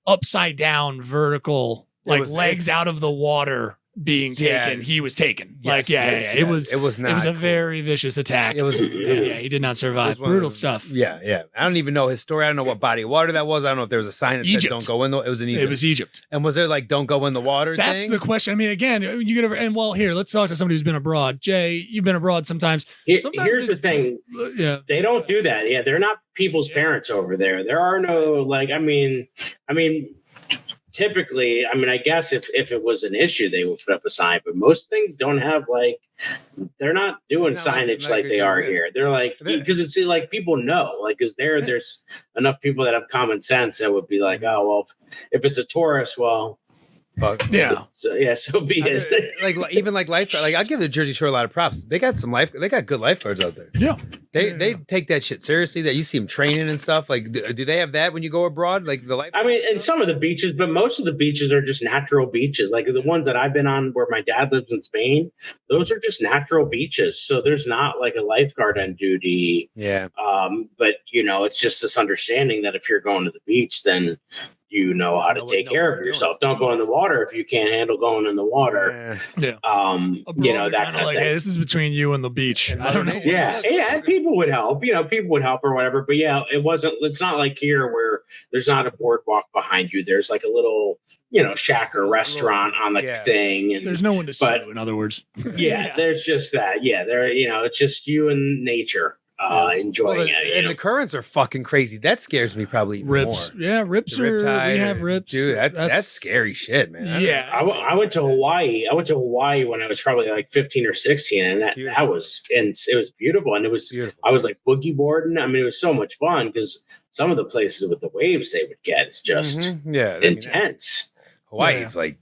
upside down, vertical like was- legs out of the water being taken. Yeah. He was taken. Yes, It was not it was a cool. very vicious attack. It was yeah, he did not it survive. was one of Brutal those- stuff. Yeah. I don't even know his story. I don't know what body of water that was. I don't know if there was a sign that said Egypt. "Don't go in the." It was in Egypt. It was Egypt. And was there like "Don't go in the water"? That's thing? the question. I mean, again, you get over and well, here, let's talk to somebody who's been abroad. Jay, you've been abroad sometimes. Sometimes Here's the thing. Yeah. They don't do that. Yeah, they're not people's parents over there. There are no like. I mean, typically, I guess if it was an issue, they would put up a sign. But most things don't have like. They're not doing They're not signage like like they are yeah. here. They're like because it's like people know like because there's enough people that have common sense that would be like, oh well, if it's a tourist, well. Fuck. Yeah. So be it. like even like lifeguard. Like I'll give the Jersey Shore a lot of props. They got they got good lifeguards out there. Yeah. They take that shit seriously. That you see them training and stuff. Like, do they have that when you go abroad? Like the life. I mean, and some of the beaches, but most of the beaches are just natural beaches. Like the ones that I've been on, where my dad lives in Spain, those are just natural beaches. So there's not like a lifeguard on duty. Yeah. But it's just this understanding that if you're going to the beach, then you know how to take care of yourself. Don't go in the water if you can't handle going in the water. Yeah. That kind kind of of like, thing. hey, this is between you and the beach. I don't know. Yeah, and people would help. People would help or whatever. But yeah, it's not like here where there's not a boardwalk behind you. There's like a little, shack or restaurant on the thing. And There's no one to sue, in other words. yeah, there's just that. Yeah, it's just you and nature enjoying it. And the currents are fucking crazy. That scares me probably even Rips. more. Yeah, rips The riptide we have rips. Dude, that's scary shit, man. Yeah. I went to Hawaii. I went to Hawaii when I was probably like 15 or 16, and that was it was beautiful. And it was Beautiful. I was like boogie boarding. I mean, it was so much fun because some of the places with the waves they would get is just intense. Hawaii's like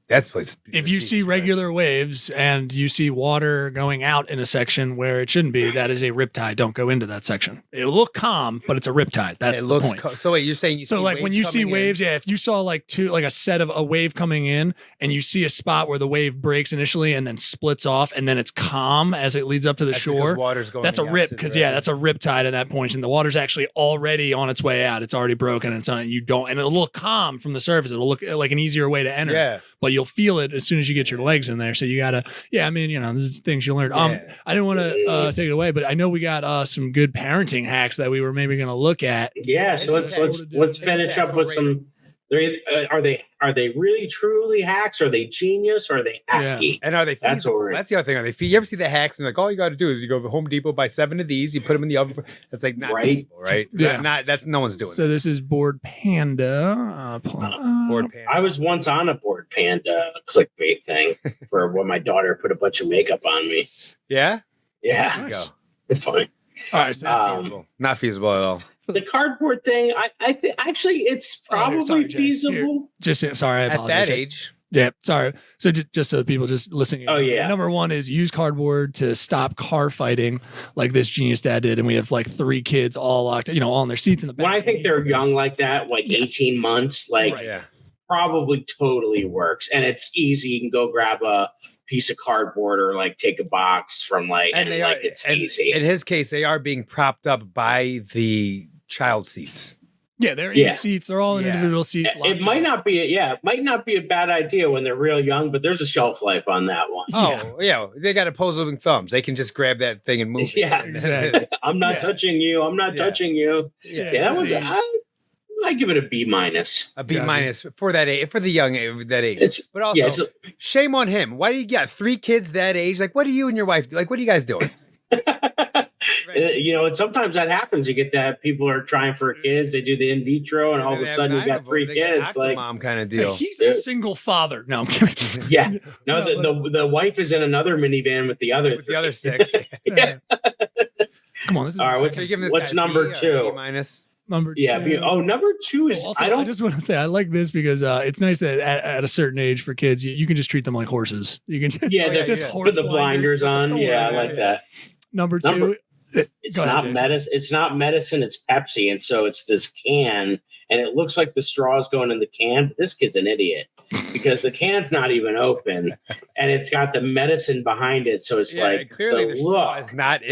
that's place. If you see regular waves and you see water going out in a section where it shouldn't be, that is a riptide. Don't go into that section. It'll look calm, but it's a riptide. That's the point. So wait, you're saying so like when you see waves, if you saw like a set of a wave coming in and you see a spot where the wave breaks initially and then splits off and then it's calm as it leads up to the shore, water's going that's a rip because that's a riptide at that point, and the water's actually already on its way out. It's already broken, and and it'll look calm from the surface. It'll look like an easier way to enter. Yeah. But you'll feel it as soon as you get your legs in there. So you gotta, there's things you learn. I didn't want to take it away, but I know we got some good parenting hacks that we were maybe going to look at. Yeah. So let's finish up with some. Are they really truly hacks? Are they genius? Or are they hacky? And are they feasible? That's the other thing. Are they? You ever see the hacks and like all you got to do is you go to Home Depot, buy 7 of these, you put them in the oven. That's like not feasible, right? Yeah. Not that's no one's doing. So this is Board Panda. Board Panda. I was once on a Board Panda clickbait thing for when my daughter put a bunch of makeup on me. Yeah. Yeah. Nice. It's funny. All right. So not feasible at all. The cardboard thing, I think actually it's probably feasible. Sorry, I at apologize. that age. Yeah, sorry. So just so people just listening. Oh yeah. Number one is use cardboard to stop car fighting, like this genius dad did, and we have like 3 kids all locked, all in their seats in the back. When I think they're young like that, like 18 months, like probably totally works, and it's easy. You can go grab a piece of cardboard or like take a box from it's easy. In his case, they are being propped up by the child seats. Yeah, they're in seats. They're all in individual seats. It might not be a bad idea when they're real young, but there's a shelf life on that one. Oh, yeah. They got opposing thumbs. They can just grab that thing and move Yeah, it. Exactly. I'm not touching you. I'm not touching you. Yeah, that was I give it a B-. A B- for that age, for the young that age. But also, shame on him. Why do you got 3 kids that age? Like, what do you and your wife do? Like, what are you guys doing? And sometimes that happens. You get that people are trying for kids. They do the in vitro, and all of a sudden you got 3 kids. Like mom kind of deal. He's a single father. No, I'm kidding. Yeah, no. The wife is in another minivan with the other 6. Yeah. Come on, this is all right. What's number 2? B-? Number 2. Yeah. Number 2 is also, I just want to say I like this because it's nice that at a certain age for kids you can just treat them like horses. You can just put the blinders on. Yeah, I like that. Number 2. It's not medicine. It's not medicine. It's Pepsi, and so it's this can, and it looks like the straw is going in the can. But this kid's an idiot because the can's not even open, and it's got the medicine behind it. So it's like clearly the straw is not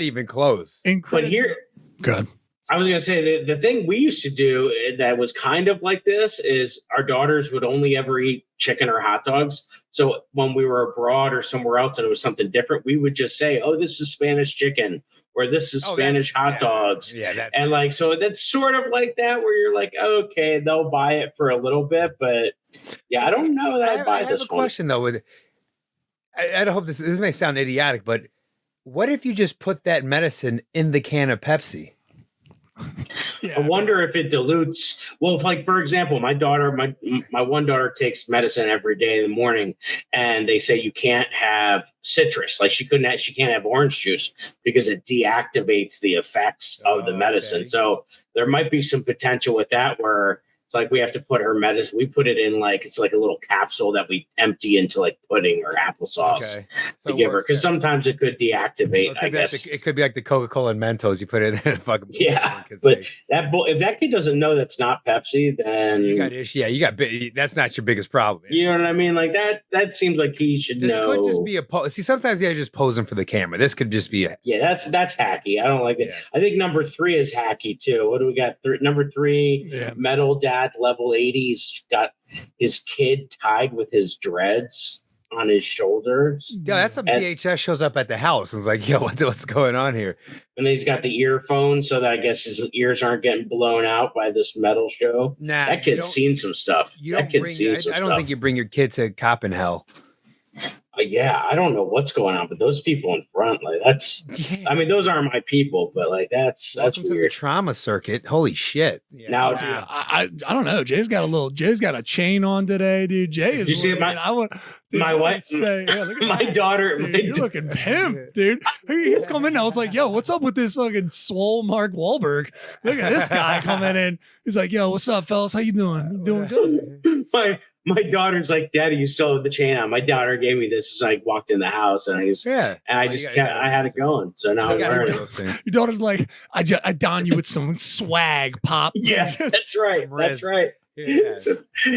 even close. Incredible. But here, good. I was going to say the thing we used to do that was kind of like this is our daughters would only ever eat chicken or hot dogs. So when we were abroad or somewhere else and it was something different, we would just say, "Oh, this is Spanish chicken," or "This is Spanish hot dogs." Yeah, and like so that's sort of like that where you're like, okay, they'll buy it for a little bit, but yeah, I don't know that I buy have this a one. question though. I don't hope this may sound idiotic, but what if you just put that medicine in the can of Pepsi? I wonder if it dilutes. Well, if like for example, my one daughter takes medicine every day in the morning, and they say you can't have citrus. Like she can't have orange juice because it deactivates the effects of the medicine. Okay. So there might be some potential with that where it's like we have to put her medicine. We put it in like it's like a little capsule that we empty into like pudding or applesauce to give her because sometimes it could deactivate. I guess it could be like the Coca-Cola and Mentos. You put it in fucking but if that kid doesn't know that's not Pepsi, then you got issue. Yeah, you got that's not your biggest problem. You know what I mean? Like that seems like he should know. This could just be a see. Sometimes they're just posing for the camera. This could just be that's hacky. I don't like it. Yeah. I think number 3 is hacky too. What do we got? Number 3, Metal Dad level 80's got his kid tied with his dreads on his shoulders. Yeah, that's some DHS shows up at the house and is like, "Yo, what's going on here?" And then he's got the earphones so that I guess his ears aren't getting blown out by this metal show. Nah, that kid's seen some stuff. That kid's seen some stuff. I don't think you bring your kid to cop in hell. Yeah, I don't know what's going on, but those people in front, like that's. I mean, those aren't my people, but like that's Welcome weird. To the trauma circuit. Holy shit! Yeah. Now, dude, I don't know. Jay's got a chain on today, dude. Jay is. You see my wife, say, yeah, look at my that. daughter, Dude, you're looking pimp, dude. He's coming in. I was like, yo, what's up with this fucking swole Mark Wahlberg? Look at this guy coming in. He's like, yo, what's up, fellas? How you doing? Doing good. My daughter's like, "Daddy, you still have the chain on." My daughter gave me this as I walked in the house, and I had it going. So now I'm learning. Your daughter's like, I don you with some swag, pop. Yeah, that's right. That's right. Yeah,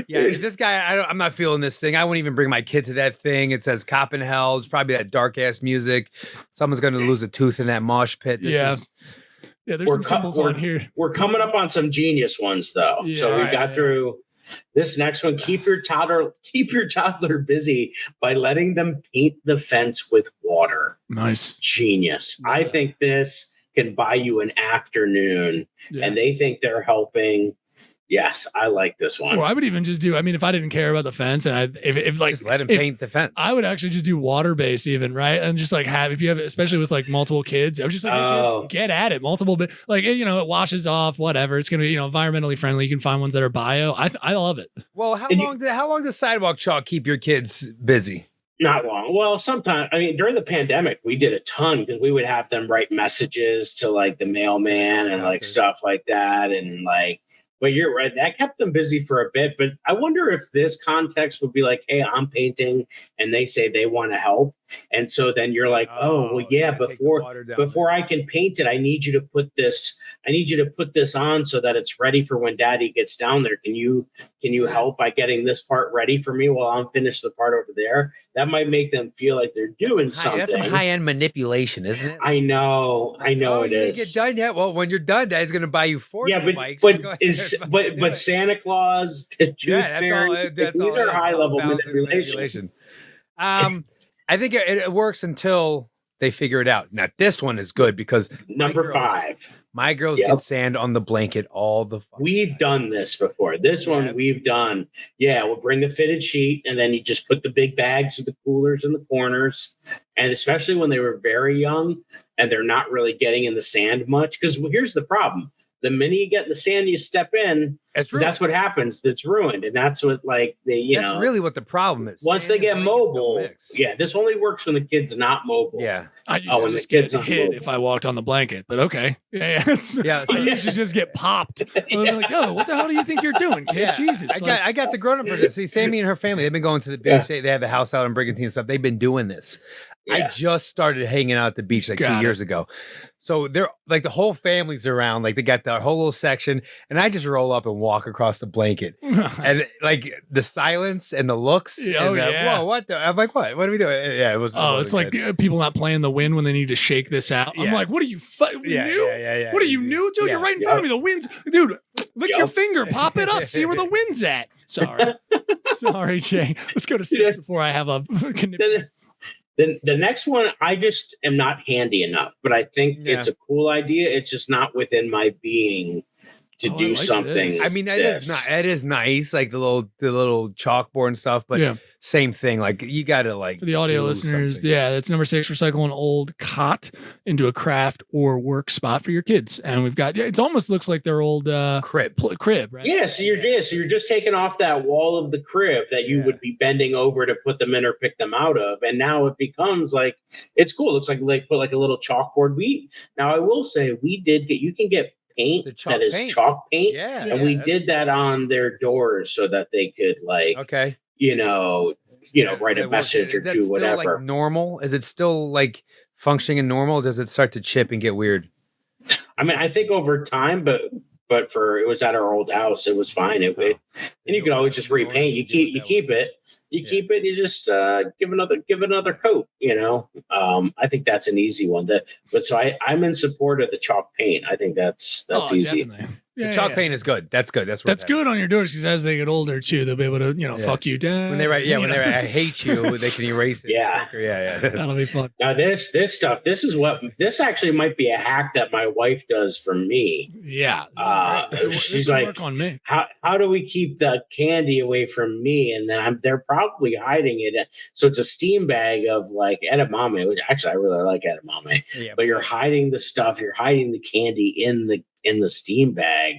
this guy, I'm not feeling this thing. I wouldn't even bring my kid to that thing. It says "Cop in Hell." It's probably that dark ass music. Someone's going to lose a tooth in that mosh pit. Yeah, there's some symbols on here. We're coming up on some genius ones though. Yeah, so we got through this next one. Keep your toddler busy by letting them paint the fence with water. Nice. Genius. Yeah. I think this can buy you an afternoon, and they think they're helping. Yes, I like this one. Or I would even just do. I mean, if I didn't care about the fence, and if like just let him paint the fence, I would actually just do water base, even right, and just like if you have, especially with like multiple kids, I was just like, hey, kids, get at it, multiple bit, like it washes off, whatever. It's gonna be environmentally friendly. You can find ones that are bio. I love it. Well, how long does sidewalk chalk keep your kids busy? Not long. Well, sometimes, I mean, during the pandemic, we did a ton because we would have them write messages to like the mailman and like stuff like that, and like. But you're right. That kept them busy for a bit. But I wonder if this context would be like, "Hey, I'm painting," and they say they want to help, and so then you're like, "Oh, well, yeah. Before I can paint it, I need you to put this. I need you to put this on so that it's ready for when Daddy gets down there. Can you help by getting this part ready for me while I'm finished the part over there?" That might make them feel like they're doing something. That's some high-end manipulation, isn't it? I know it is. You get done yet? Well, when you're done, Dad's going to buy you 4 bikes. But Santa Claus, the Tooth Fairy, these are high level manipulation. I think it works until they figure it out. Now this one is good because number 5. My girls get sand on the blanket all the time. We've done this before. This one we've done. Yeah, we'll bring the fitted sheet and then you just put the big bags of the coolers in the corners. And especially when they were very young and they're not really getting in the sand much. Because here's the problem. The minute you get in the sand, you step in. That's what happens. That's ruined, and that's what That's really what the problem is. Once they get mobile, this only works when the kid's not mobile. Yeah, I used to just get hit if I walked on the blanket, but okay, I usually just get popped. I'm like, "Yo, what the hell do you think you're doing, kid? Yeah. Jesus!" I got the grown up version. See, Sammy and her family, they've been going to the beach. They have the house out in Brigantine and stuff. They've been doing this. I Yeah. just started hanging out at the beach like Got 2 it. years ago. So they're like the whole family's around, like they got the whole little section, and I just roll up and walk across the blanket. And like the silence and the looks. Oh, and yeah. Whoa, what the? I'm like, what? What are we doing? Yeah, it was. Oh, really it's like good. people not playing the wind when they need to shake this out. I'm Yeah. like, what are you Yeah, new? yeah. What are you new, dude? Yeah. You're right in front of me. The wind's, dude. Lick your Yep. finger, pop it up, see where the wind's at. Sorry, Jay. Let's go to 6 Yeah. before I have a The next one, I just am not handy enough, but I think it's a cool idea. It's just not within my being to Oh, I do like something. this. I mean, that is not. That is nice, like the little chalkboard and stuff. But Yeah. same thing. Like you got to like For the audio do listeners, something. yeah, that's number 6. Recycle an old cot into a craft or work spot for your kids, and we've got. Yeah, it almost looks like their old Crib. crib, right? Yeah, so you're just taking off that wall of the crib that you Yeah. would be bending over to put them in or pick them out of, and now it becomes like it's cool. It looks like put like a little chalkboard. Now I will say we did get you can get paint The chalk that is paint. chalk paint, Yeah, and we that's- did that on their doors so that they could like Okay. write a That works. message or That's do still, whatever. like normal? Is it still like functioning and normal? Or does it start to chip and get weird? I mean, I think over time, but it was at our old house, it was fine. And you could always just repaint. You keep it. You keep it. You just give another coat. I think that's an easy one. I'm in support of the chalk paint. I think that's easy. Definitely. The Yeah, chalk yeah. paint is good. That's good. That's Good on your daughters because as they get older too, they'll be able to Yeah. fuck you down. When they write, when they write, I hate you, they can erase it. Yeah. quicker. Yeah. That'll be fun. Now this stuff, this actually might be a hack that my wife does for me. Yeah. She's this will like, work on me. How do we keep the candy away from me? And then they're probably hiding it. So it's a steam bag of like edamame, which actually I really like edamame. Yeah. But you're hiding the stuff, you're hiding the candy in the steam bag.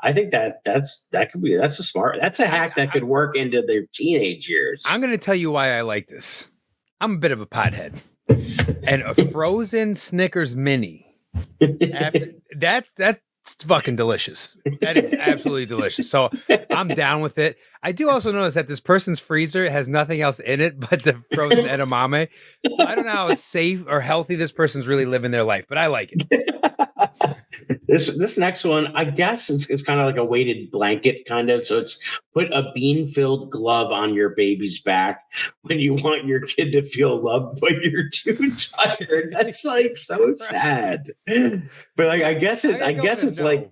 I think that's a hack that could work into their teenage years. I'm going to tell you why I like this. I'm a bit of a pothead. And a frozen Snickers mini. That's fucking delicious. That is absolutely delicious. So I'm down with it. I do also notice that this person's freezer has nothing else in it but the frozen edamame. So I don't know how safe or healthy this person's really living their life, but I like it. This next one, I guess it's kind of like a weighted blanket kind of. So it's put a bean-filled glove on your baby's back when you want your kid to feel loved, but you're too tired. That's like so sad. But like I guess it's like,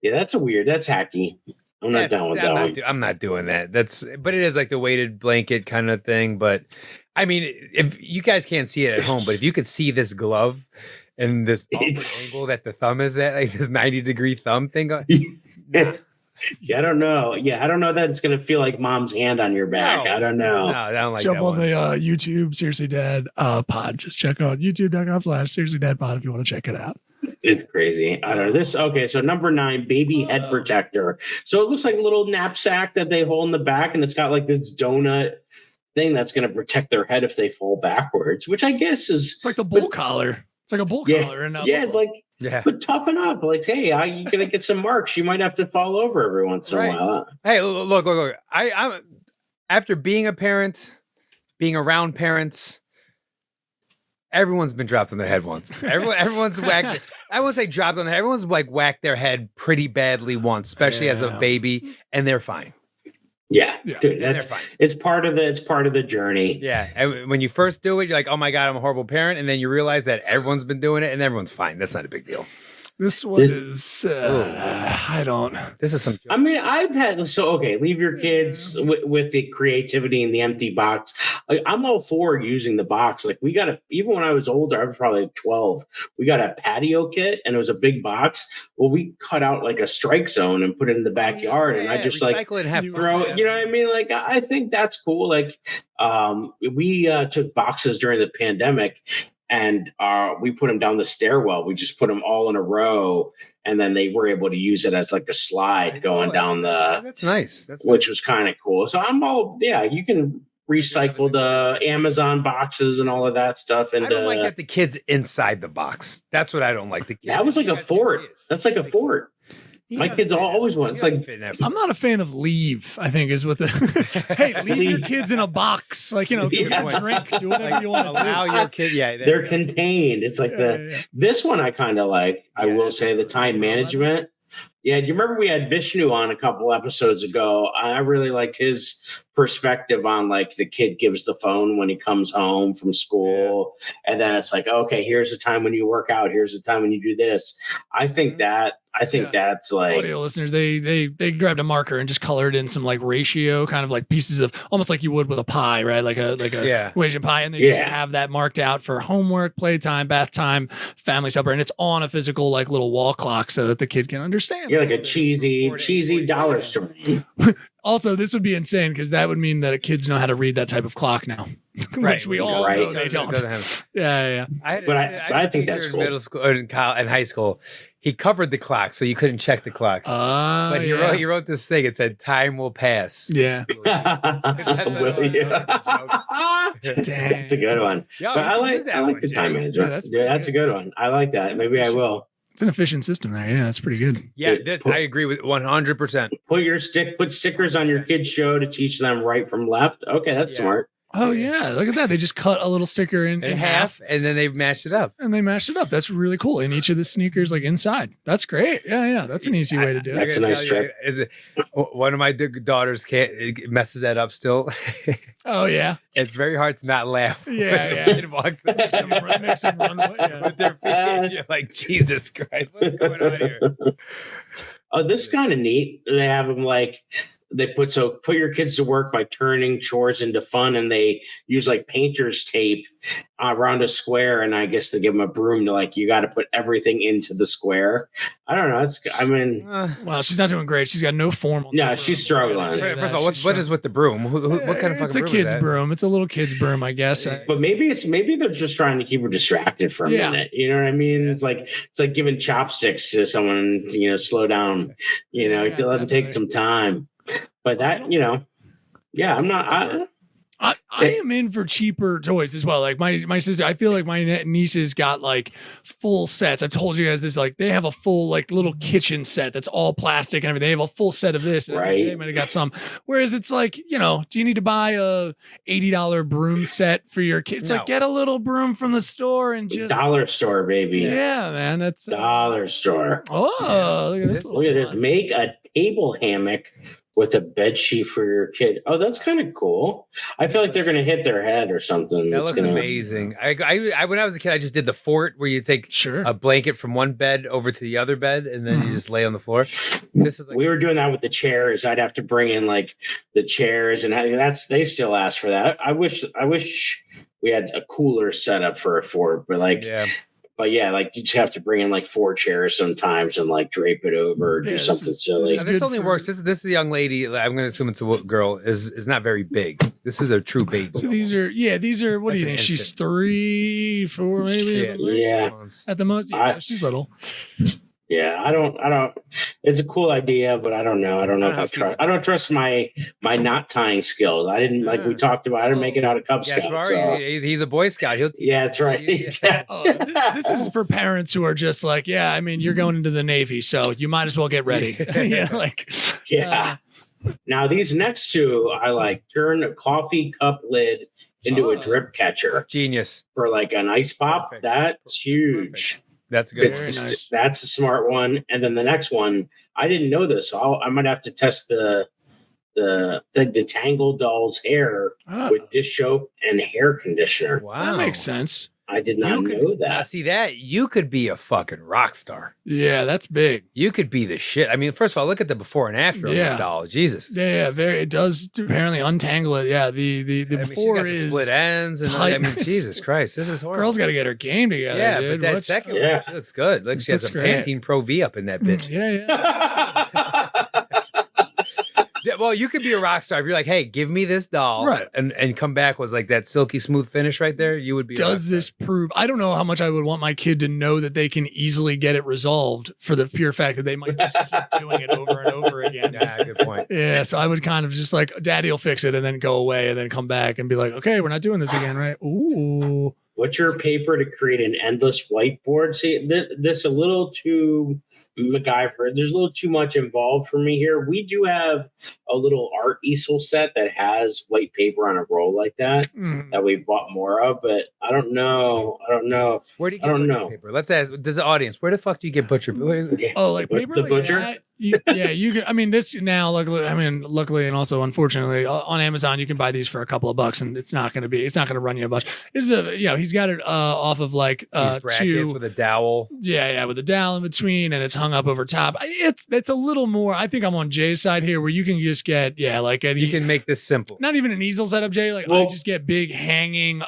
yeah, that's hacky. I'm not down with that one. I'm not doing that. But it is like the weighted blanket kind of thing. But I mean, if you guys can't see it at home, but if you could see this glove and this angle that the thumb is at, like this 90-degree thumb thing. Yeah, I don't know. Yeah, I don't know that it's gonna feel like mom's hand on your back. No. I don't know. No, I don't like Jump that on one. the YouTube Seriously Dad pod. Just check out youtube.com/Seriously Dad pod if you want to check it out. It's crazy. I don't know this. Okay, so number 9, baby head protector. So it looks like a little knapsack that they hold in the back, and it's got like this donut thing that's going to protect their head if they fall backwards, which I guess is It's like the bull collar. It's like a bull collar. And but toughen up. Like, hey, you're going to get some marks. You might have to fall over every once in a while. Hey, look. I'm after being a parent, being around parents. Everyone's been dropped on their head once. Everyone's whacked. I won't say dropped on their head. Everyone's like whacked their head pretty badly once, especially as a baby, and they're fine. Yeah. Dude, And they're fine. it's part of the journey. Yeah. And when you first do it, you're like, oh my God, I'm a horrible parent. And then you realize that everyone's been doing it and everyone's fine. That's not a big deal. This one is, I don't. This is some. I mean, I've had leave your kids with the creativity and the empty box. I'm all for using the box. Like even when I was older, I was probably like 12. We got a patio kit and it was a big box. Well, we cut out like a strike zone and put it in the backyard, and I just like recycle it and have throw fun. it. You know what I mean? Like I think that's cool. Like we took boxes during the pandemic. And we put them down the stairwell. We just put them all in a row, and then they were able to use it as like a slide going down the. That's nice. Which was kind of cool. So I'm all you can recycle the Amazon boxes and all of that stuff. And I don't like that the kid's inside the box. That's what I don't like. The kid. That was like a fort. That's like a fort. My kids always want. It's like I'm not a fan of leave, I think is what the hey, leave your kids in a box. Like, give them a drink, do whatever you want to do. Allow your kid, they're contained. It's like this one I kind of like. I will say the time management. Yeah, do you remember we had Vishnu on a couple episodes ago? I really liked his perspective on like the kid gives the phone when he comes home from school, and then it's like, okay, here's the time when you work out, here's the time when you do this. I think that's like audio listeners. They grabbed a marker and just colored in some like ratio, kind of like pieces of almost like you would with a pie, right? Like a Asian pie, and they just have that marked out for homework, playtime, bath time, family supper, and it's on a physical like little wall clock so that the kid can understand. You're like a cheesy dollar store. Also, this would be insane because that would mean that kids know how to read that type of clock now, which we all know they don't. Yeah. I think that's cool. In middle school or in high school, he covered the clock so you couldn't check the clock. But he wrote this thing. It said, "Time will pass." Yeah. That's a good one. But I like the time management. That's a good one. I like that. Maybe I will. It's an efficient system there. Yeah, that's pretty good. Yeah, I agree with 100%. Put stickers on your kids' show to teach them right from left. Okay, that's smart. Oh yeah, look at that. They just cut a little sticker in half, and then they mashed it up. That's really cool. In each of the sneakers, like inside. That's great. Yeah. That's an easy way to do it. That's a nice trick. One of my daughters messes that up still. Oh yeah, it's very hard to not laugh. Yeah. Kid walks in, makes them run with their feet. You're like, Jesus Christ, what's going on here? Oh, this is kind of neat. They have them like. They put your kids to work by turning chores into fun, and they use like painter's tape around a square, and I guess they give them a broom to like, you got to put everything into the square. I don't know. Well, she's not doing great. She's got no form. Yeah, she's struggling. First of all, what is with the broom? What kind of fucking it's a broom kid's is that? broom. It's a little kid's broom, I guess. But maybe they're just trying to keep her distracted for a minute. You know what I mean? It's like giving chopsticks to someone. Slow down. Let them take some time. But that, I'm not. I am in for cheaper toys as well. Like my sister, I feel like my nieces got like full sets. I've told you guys this. Like they have a full like little kitchen set that's all plastic and everything. They have a full set of this. Right. They might have got some. Whereas it's like, do you need to buy a $80 broom set for your kids? It's like get a little broom from the store and just dollar store, baby. Yeah, man, that's dollar store. Oh, look at this. Look at this. Make a table hammock with a bed sheet for your kid. Oh, that's kind of cool. I feel like they're going to hit their head or something. That looks amazing. I when I was a kid, I just did the fort where you take a blanket from one bed over to the other bed, and then you just lay on the floor. This is we were doing that with the chairs. I'd have to bring in like the chairs, and they still ask for that. I wish we had a cooler setup for a fort, but like. Yeah. But yeah, like you just have to bring in like 4 chairs sometimes and like drape it over or do something silly. This only works. This young lady, I'm going to assume it's a girl, is not very big. This is a true baby. So these are, what do you think? She's 3, 4, maybe? Yeah. At the most. Yeah, so she's little. Yeah, I don't. It's a cool idea, but I don't know. I don't know if I trust. I don't trust my knot tying skills. I didn't like we talked about. I didn't make it out of Cub Scouts. So. He's a Boy Scout. Yeah, that's right. This is for parents who are just like, you're going into the Navy, so you might as well get ready. Now these next 2, I like. Turn a coffee cup lid into a drip catcher. Genius for like an ice pop. Perfect. That's huge. Perfect. That's good. Nice. That's a smart one. And then the next one, I didn't know this, so I might have to test the Detangle doll's hair with dish soap and hair conditioner. Wow, that makes sense. I did not know that. See that? You could be a fucking rock star. Yeah, that's big. You could be the shit. I mean, first of all, look at the before and after of this doll. Jesus. Yeah, it does apparently untangle it. Yeah, the before is split ends and I mean, Jesus Christ, this is horrible. Girl's got to get her game together. Yeah, dude. but that second one, she looks good. Look, she has a Pantene Pro V up in that bitch. Yeah. Well, you could be a rock star if you're like, hey, give me this doll, right? And come back with like that silky smooth finish right there. You would be. Does this prove? I don't know how much I would want my kid to know that they can easily get it resolved for the pure fact that they might just keep doing it over and over again. Yeah, good point. Yeah, so I would kind of just like, Daddy will fix it and then go away and then come back and be like, okay, we're not doing this again, right? Ooh. What's your paper to create an endless whiteboard? See, this a little too MacGyver. There's a little too much involved for me here. We do have a little art easel set that has white paper on a roll like that that we bought more of, but I don't know. Where do you get butcher paper? Let's ask. Does the audience? Where the fuck do you get butcher paper? Oh, like paper, the like butcher. that? You can. I mean, this now. Luckily, and also unfortunately, on Amazon, you can buy these for a couple of bucks, and it's not going to run you a bunch. This is he's got it off of like These brackets two with a dowel. Yeah, with a dowel in between, and it's hung up over top. It's a little more. I think I'm on Jay's side here, where you can just get you can make this simple. Not even an easel setup, Jay. I just get big hanging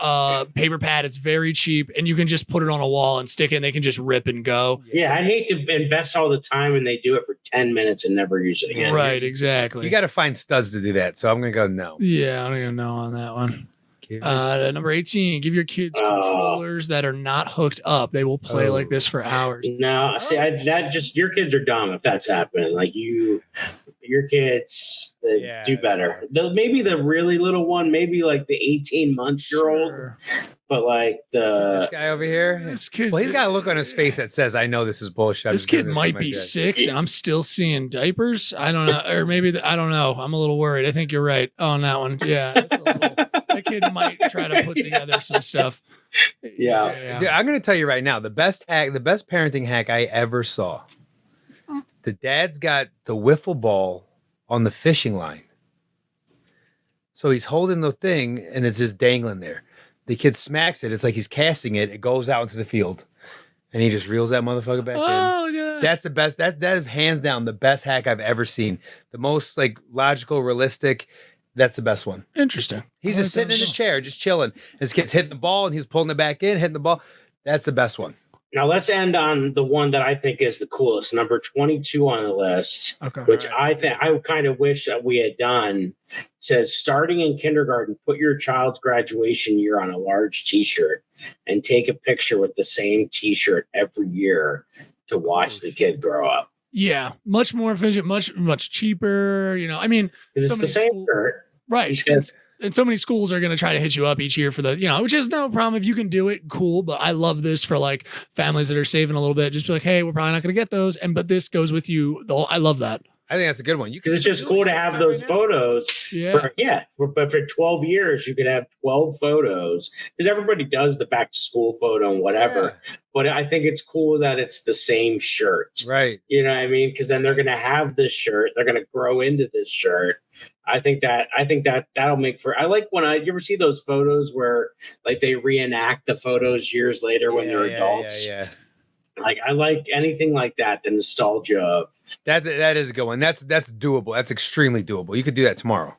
paper pad. It's very cheap, and you can just put it on a wall and stick it, and they can just rip and go. Yeah, I hate to invest all the time, and they do it for 10 minutes and never use it again. Right, exactly. You got to find studs to do that, so I'm gonna go no. Yeah, I don't even know on that one. Number 18, give your kids controllers that are not hooked up. They will play like this for hours. No, see, your kids are dumb if that's happening. Like your kids do better. Maybe the really little one, maybe like the 18-month-year-old. But like this guy over here, he's got a look on his face that says, "I know this is bullshit." This kid might be 6, and I'm still seeing diapers. I don't know, or maybe I don't know. I'm a little worried. I think you're right on that one. Yeah, that kid might try to put together some stuff. Yeah. Dude, I'm gonna tell you right now, the best parenting hack I ever saw. The dad's got the wiffle ball on the fishing line, so he's holding the thing, and it's just dangling there. The kid smacks it. It's like he's casting it. It goes out into the field, and he just reels that motherfucker back in. Look at that. That's the best. That is hands down the best hack I've ever seen. The most like logical, realistic. That's the best one. Interesting. He's just sitting in the chair, just chilling. His kid's hitting the ball, and he's pulling it back in, hitting the ball. That's the best one. Now let's end on the one that I think is the coolest, number 22 on the list, which I think I kind of wish that we had done. It says, starting in kindergarten, put your child's graduation year on a large T-shirt and take a picture with the same T-shirt every year to watch the kid grow up. Yeah, much more efficient, much cheaper. I mean, it's the same shirt, right? And so many schools are going to try to hit you up each year for the, which is no problem. If you can do it, cool. But I love this for like families that are saving a little bit. Just be like, hey, we're probably not going to get those. But this goes with you. I love that. I think that's a good one. Because it's just cool to have those photos. But for 12 years, you could have 12 photos. Because everybody does the back to school photo and whatever. Yeah. But I think it's cool that it's the same shirt. Right. You know what I mean? Because then they're going to have this shirt. They're going to grow into this shirt. I think that'll make for. I like when you ever see those photos where like they reenact the photos years later when they're adults. Yeah. Like I like anything like that. The nostalgia of that is a good one. That's doable. That's extremely doable. You could do that tomorrow.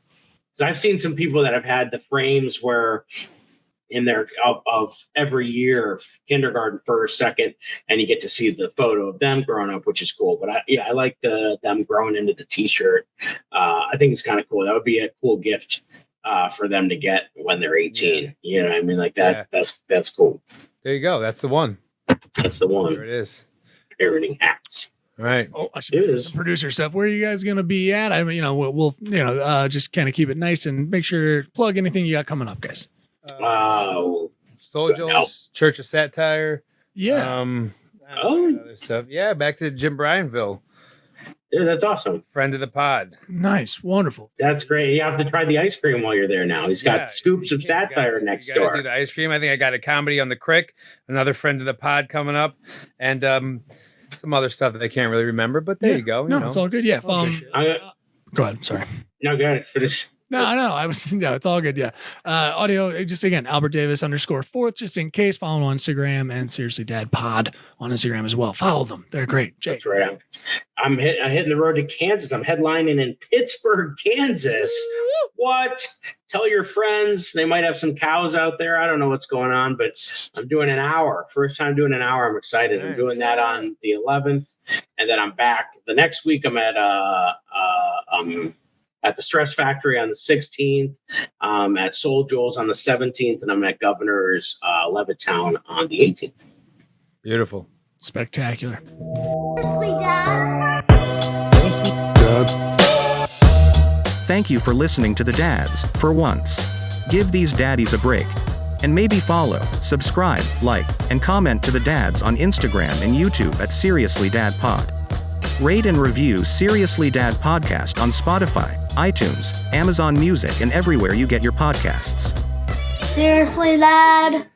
So I've seen some people that have had the frames where in their of every year, kindergarten, first, second, and you get to see the photo of them growing up, which is cool. But I like them growing into the T-shirt. I think it's kind of cool. That would be a cool gift for them to get when they're 18. Yeah. You know what I mean? Like that. Yeah. That's cool. There you go. That's the one. That's the one. There it is. Parenting hacks. All right. Oh, I should do some producer stuff. Where are you guys going to be at? I mean, we'll just kind of keep it nice and make sure plug anything you got coming up, guys. Sojo's Church of Satire. Yeah. Other stuff. Yeah. Back to Jim Bryanville. Dude, that's awesome. Friend of the pod. Nice. Wonderful. That's great. You have to try the ice cream while you're there now. He's got scoops of satire next door. Do the ice cream. I think I got a comedy on the crick, another friend of the pod coming up, and some other stuff that I can't really remember, but there you go. It's all good. Yeah. Go ahead. Sorry. No, go ahead. Finish. No, it's all good. Yeah. Audio, just again, Albert Davis _4th, just in case. Follow him on Instagram and Seriously Dad Pod on Instagram as well. Follow them. They're great. Jay. That's right. I'm hitting the road to Kansas. I'm headlining in Pittsburgh, Kansas. What? Tell your friends. They might have some cows out there. I don't know what's going on, but I'm doing an hour. First time doing an hour. I'm excited. I'm doing that on the 11th, and then I'm back the next week. I'm at the Stress Factory on the 16th, at Soul Joel's on the 17th, and I'm at Governor's Levittown on the 18th. Beautiful. Spectacular. Seriously, Dad? Thank you for listening to the Dads, for once. Give these daddies a break. And maybe follow, subscribe, like, and comment to the Dads on Instagram and YouTube at Seriously Dad Pod. Rate and review Seriously Dad Podcast on Spotify, iTunes, Amazon Music, and everywhere you get your podcasts. Seriously, Dad?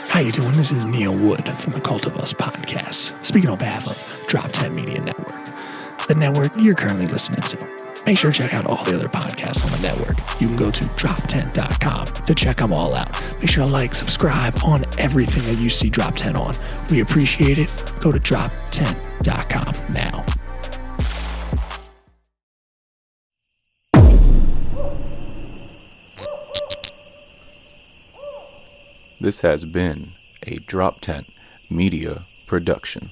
How you doing? This is Neil Wood from the Cult of Us podcast, speaking on behalf of Drop 10 Media Network, the network you're currently listening to. Make sure to check out all the other podcasts on the network. You can go to drop10.com to check them all out. Make sure to like, subscribe on everything that you see Drop 10 on. We appreciate it. Go to drop10.com now. This has been a Drop Tent Media production.